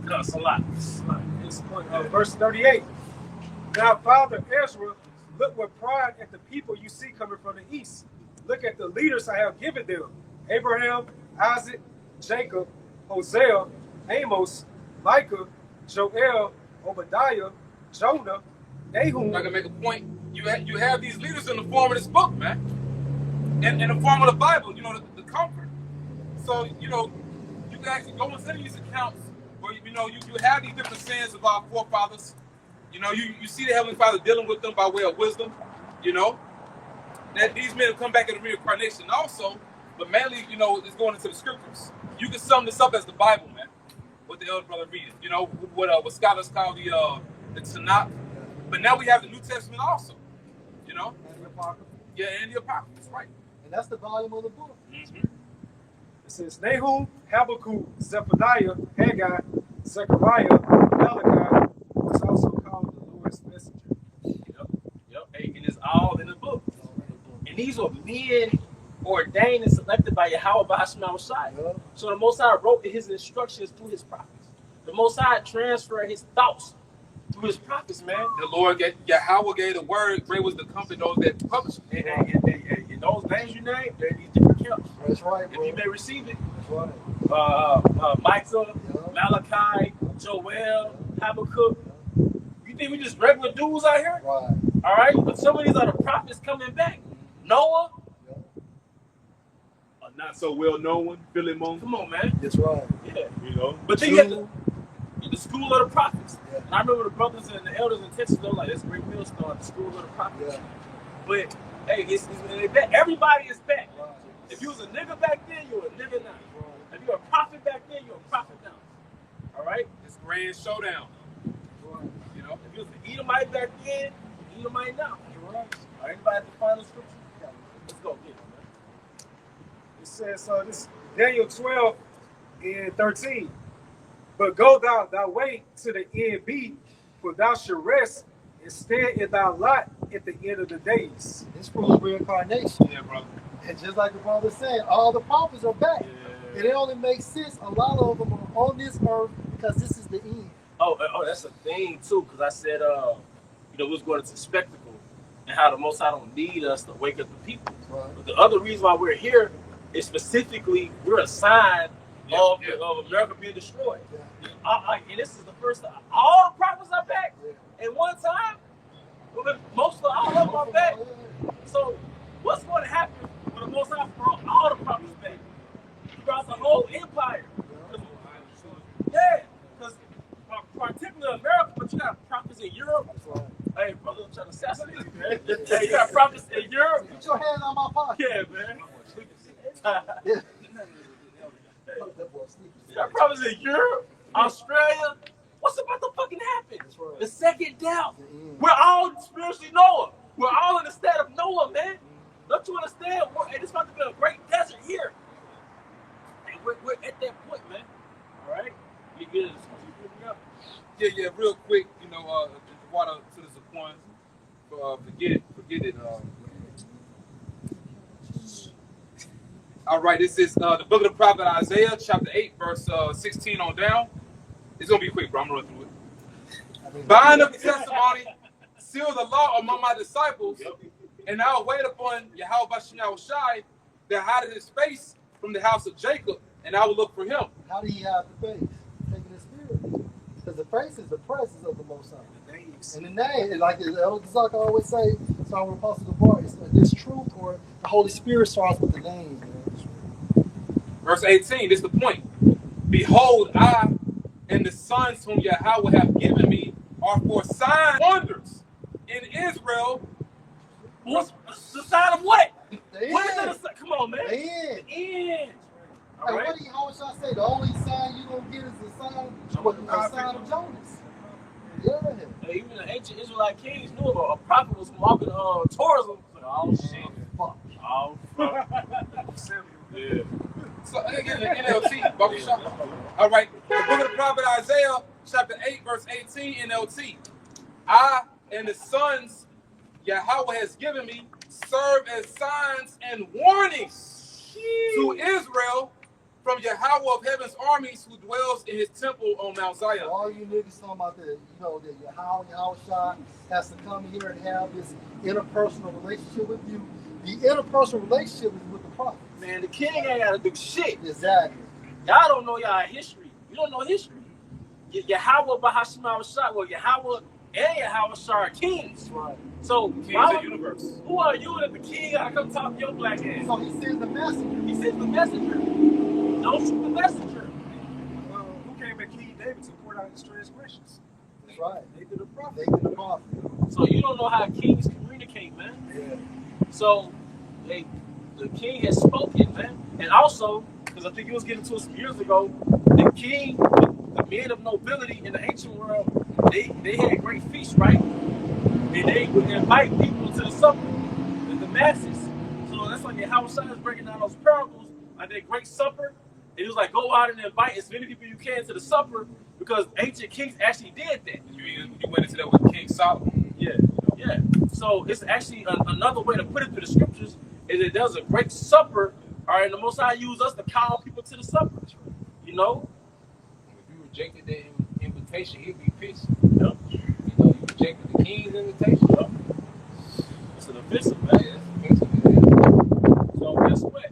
Cuss a lot. Verse 38. Now, Father Ezra, look with pride at the people you see coming from the east. Look at the leaders I have given them: Abraham, Isaac, Jacob, Hosea, Amos, Micah, Joel, Obadiah, Jonah, Nahum. I can make a point. You have these leaders in the form of this book, man, and in the form of the Bible. You know, the comfort. So you know, you can actually go into these accounts where you know you have these different sins of our forefathers. You know, you see the Heavenly Father dealing with them by way of wisdom. You know, that these men have come back in the reincarnation also, but mainly, you know, it's going into the scriptures. You can sum this up as the Bible, man. What the elder brother read, you know, what scholars call the Tanakh. But now we have the New Testament also, you know. And the Apocrypha. Yeah, and the Apocrypha, right. And that's the volume of the book. Mm-hmm. It says Nahum, Habakkuk, Zephaniah, Haggai, Zechariah, Malachi, was also called the Lord's messenger. Yep. Hey, and it's all in the book. And these were men ordained and selected by Yahweh Ba'ashim Shai. So the Most High wrote his instructions through his prophets. The Most High transferred his thoughts through his prophets, man. The Lord Yahweh gave the word. Great was the comfort those that published. And those names you named, they're in these different camps. That's right, If bro. you may receive it, That's right. Micah, Malachi, Joel, Habakkuk. You think we just regular dudes out here? Right. All right, but some of these are the prophets coming back. Noah. Not so well known, Philemon. Come on, man. That's right. Yeah. You know. But then you have the school of the prophets. Yeah. And I remember the brothers and the elders in Texas, they were like, that's Great Millstone, the school of the prophets. Yeah. But, hey, it's back. Everybody is back. Right. If you was a nigga back then, you're a nigga now. If you're a prophet back then, you're a prophet now. All right? It's grand showdown. Right. You know. If you was an Edomite back then, Edomite now. You're right. All right, anybody at the final scripture? Let's go get it, man. It says, this Daniel 12 and 13. But go thou thy way to the end be, for thou shalt rest and stand in thy lot at the end of the days. This proves reincarnation. Yeah, brother. And just like the brother said, all the prophets are back. Yeah. And it only makes sense. A lot of them are on this earth because this is the end. Oh, that's a thing too, because I said, we was going into spectacle and how the Most High don't need us to wake up the people. Right. But the other reason why we're here is specifically we're a sign of America being destroyed. Yeah. And this is the first time all the prophets are back at one time. Most of all of them are back. So what's going to happen when the Most High brought all the prophets back? Throughout the whole empire. Yeah, because particularly America, but you got prophets in Europe. Hey, brother, I'm trying to assassinate you, man. Hey, you got prophets in Europe. Put your hand on my pocket. Yeah, man. Yeah. You got I was in Europe, Australia. What's about to fucking happen? The second death. We're all spiritually Noah. We're all in the state of Noah, man. Don't you understand? It's about to be a great desert here. And we're at that point, man. All right? You get it. Yeah, real quick, water to this point. Forget it. All right, this is the book of the prophet Isaiah, chapter 8, verse 16 on down. It's going to be quick, bro. I'm going to run through it. Bind up the testimony, seal the law among my disciples, and I will wait upon Yahweh Bashem Shai that hideth his face from the house of Jacob, and I will look for him. How do you have the face? Taking the spirit. Because the face is the presence of the Most High. And the name, like Elder Zaka always say, starting with Apostle Gabar, it's this truth or the Holy Spirit starts with the name. Man. Verse 18, this is the point. Behold, I and the sons whom Yahweh hath given me are for signs and wonders in Israel. What's the sign of what? What is it? Come on, man. The end. The end. Hey, what do you always say? The only sign you're going to get is the sign of Jonas. Yeah. Hey, even the ancient Israelite kings knew a prophet was walking towards them. Oh, shit. Fuck. Oh, fuck. Yeah. So, again, the NLT, barbershop. All right. The book of the prophet Isaiah, chapter 8, verse 18, NLT. I and the sons Yahweh has given me serve as signs and warnings to Israel from Yahweh of heaven's armies who dwells in his temple on Mount Zion. All you niggas talking about that Yahweh Shai has to come here and have this interpersonal relationship with you. The interpersonal relationship is with the prophet. Man, the king ain't got to do shit. Exactly. Y'all don't know y'all history. You don't know history. Yahweh Bahashim Shai, well, Yahweh and Yahweh Shai are kings. Right. So, Kings of the universe. Who are you that the king got to come talk to your black ass? So he sends the messenger. He sends the messenger. Don't shoot the messenger. Who came at King David to pour out his transgressions? That's right. They did a prophet. They did the prophet. So you don't know how kings communicate, man. Yeah. So the king has spoken, man. And also, because I think you was getting to it some years ago, the king, the men of nobility in the ancient world, they had great feasts, right? And they would invite people to the supper, the masses. So that's like how Shai is breaking down those parables, like that great supper. And it was like, go out and invite as many people you can to the supper, because ancient kings actually did that. You went into that with King Solomon. Yeah, yeah. So it's actually another way to put it through the scriptures is that there's a great supper, all right, and the Most High used us to call people to the supper. You know? If you rejected that invitation, he'd be pissed. Yep. You rejected the king's invitation. Yep. It's an offensive, man. Yeah, it's offensive. So guess what?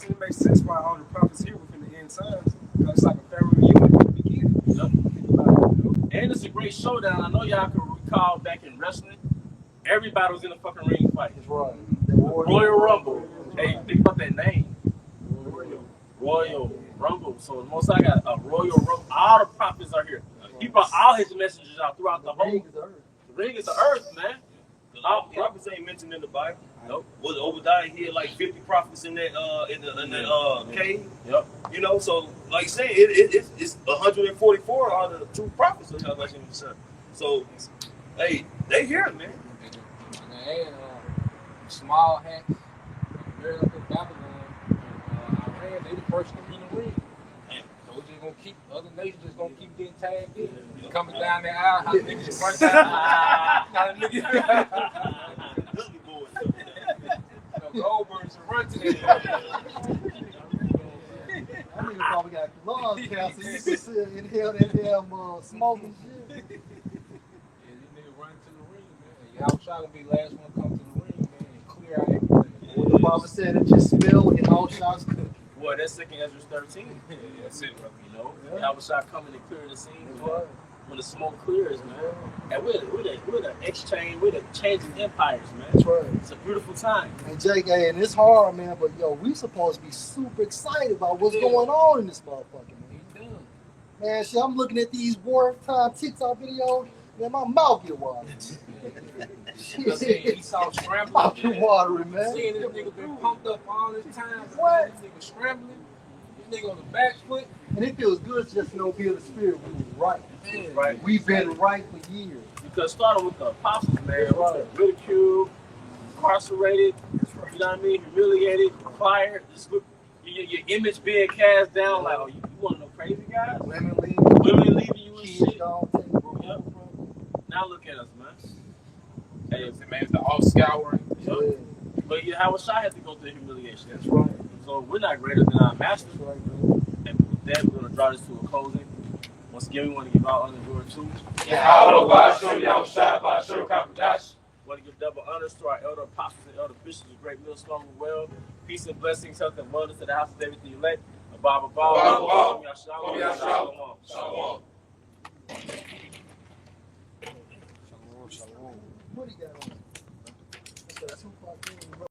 It makes sense why all the prophets here within the end times, because it's like a family reunion at the beginning. Yep. And it's a great showdown. I know y'all can recall back in wrestling, everybody was in a fucking ring fight. That's right. Royal Rumble. Hey, think about that name. Royal Rumble. So the Most I got a Royal Rumble. All the prophets are here. He brought all his messages out throughout the whole. The ring is the earth, man. All prophets ain't mentioned in the Bible. Nope. Was Obadiah here like 50 prophets in that cave? Yep. You know, so like you say, it's 144 are the true prophets of Yahweh Hashem. So hey, they here, man. They had small hats, very like a Babylon. Iran, they the first to be in the ring. So we're just gonna keep other nations just gonna keep getting tagged in. Coming down the aisle, how niggas run down. Goldbergs run to that. I nigga probably got lung cancer. You can sit inhale that damn smoke and shit. Yeah, these niggas run to the ring, man. Y'all try to be the last one to come to the ring, man, and clear out everything. What the Bible said, it just smell and all shots could. Boy, that's second Ezra 13. Yeah, that's it, bro. You know, Yahweh Shai coming and clearing the scene. When the smoke clears, man. And we're the exchange, we're the changing empires, man. That's right. It's a beautiful time. And Jake, and it's hard, man, but yo, we supposed to be super excited about what's going on in this motherfucker, man. Man, shit, I'm looking at these wartime TikTok videos, man, my mouth get watery. He saw scrambling. Mouth get watery, man. Seeing this nigga been pumped up all this time. What? This nigga scrambling. nigga on the back foot. And it feels good just to know via the Spirit we was right. Man, Right. We've been right for years. Because starting with the apostles, man, That's right. ridiculed, incarcerated, you know what I mean, humiliated, fired, your image being cast down, like, oh, you one of those crazy guys? Women leaving, Women leaving you and kids shit. gone, taking where we Yep. come from. Now look at us, man. Hey, man, the all scouring. Yeah, but you Howard Shah had to go through humiliation. that's right. So we're not greater than our master. That's right, man. And with that, we're going to draw this to a closing. Once again, we want to give out honor glory to. Want to give double honors to our elder apostles and elder bishops of Great Millstone well. Peace and blessings, health and abundance to the house of David the elect. Abba, Shalom. Shalom. Shalom. Shalom, shalom. What do you got on? That's 2 o'clock.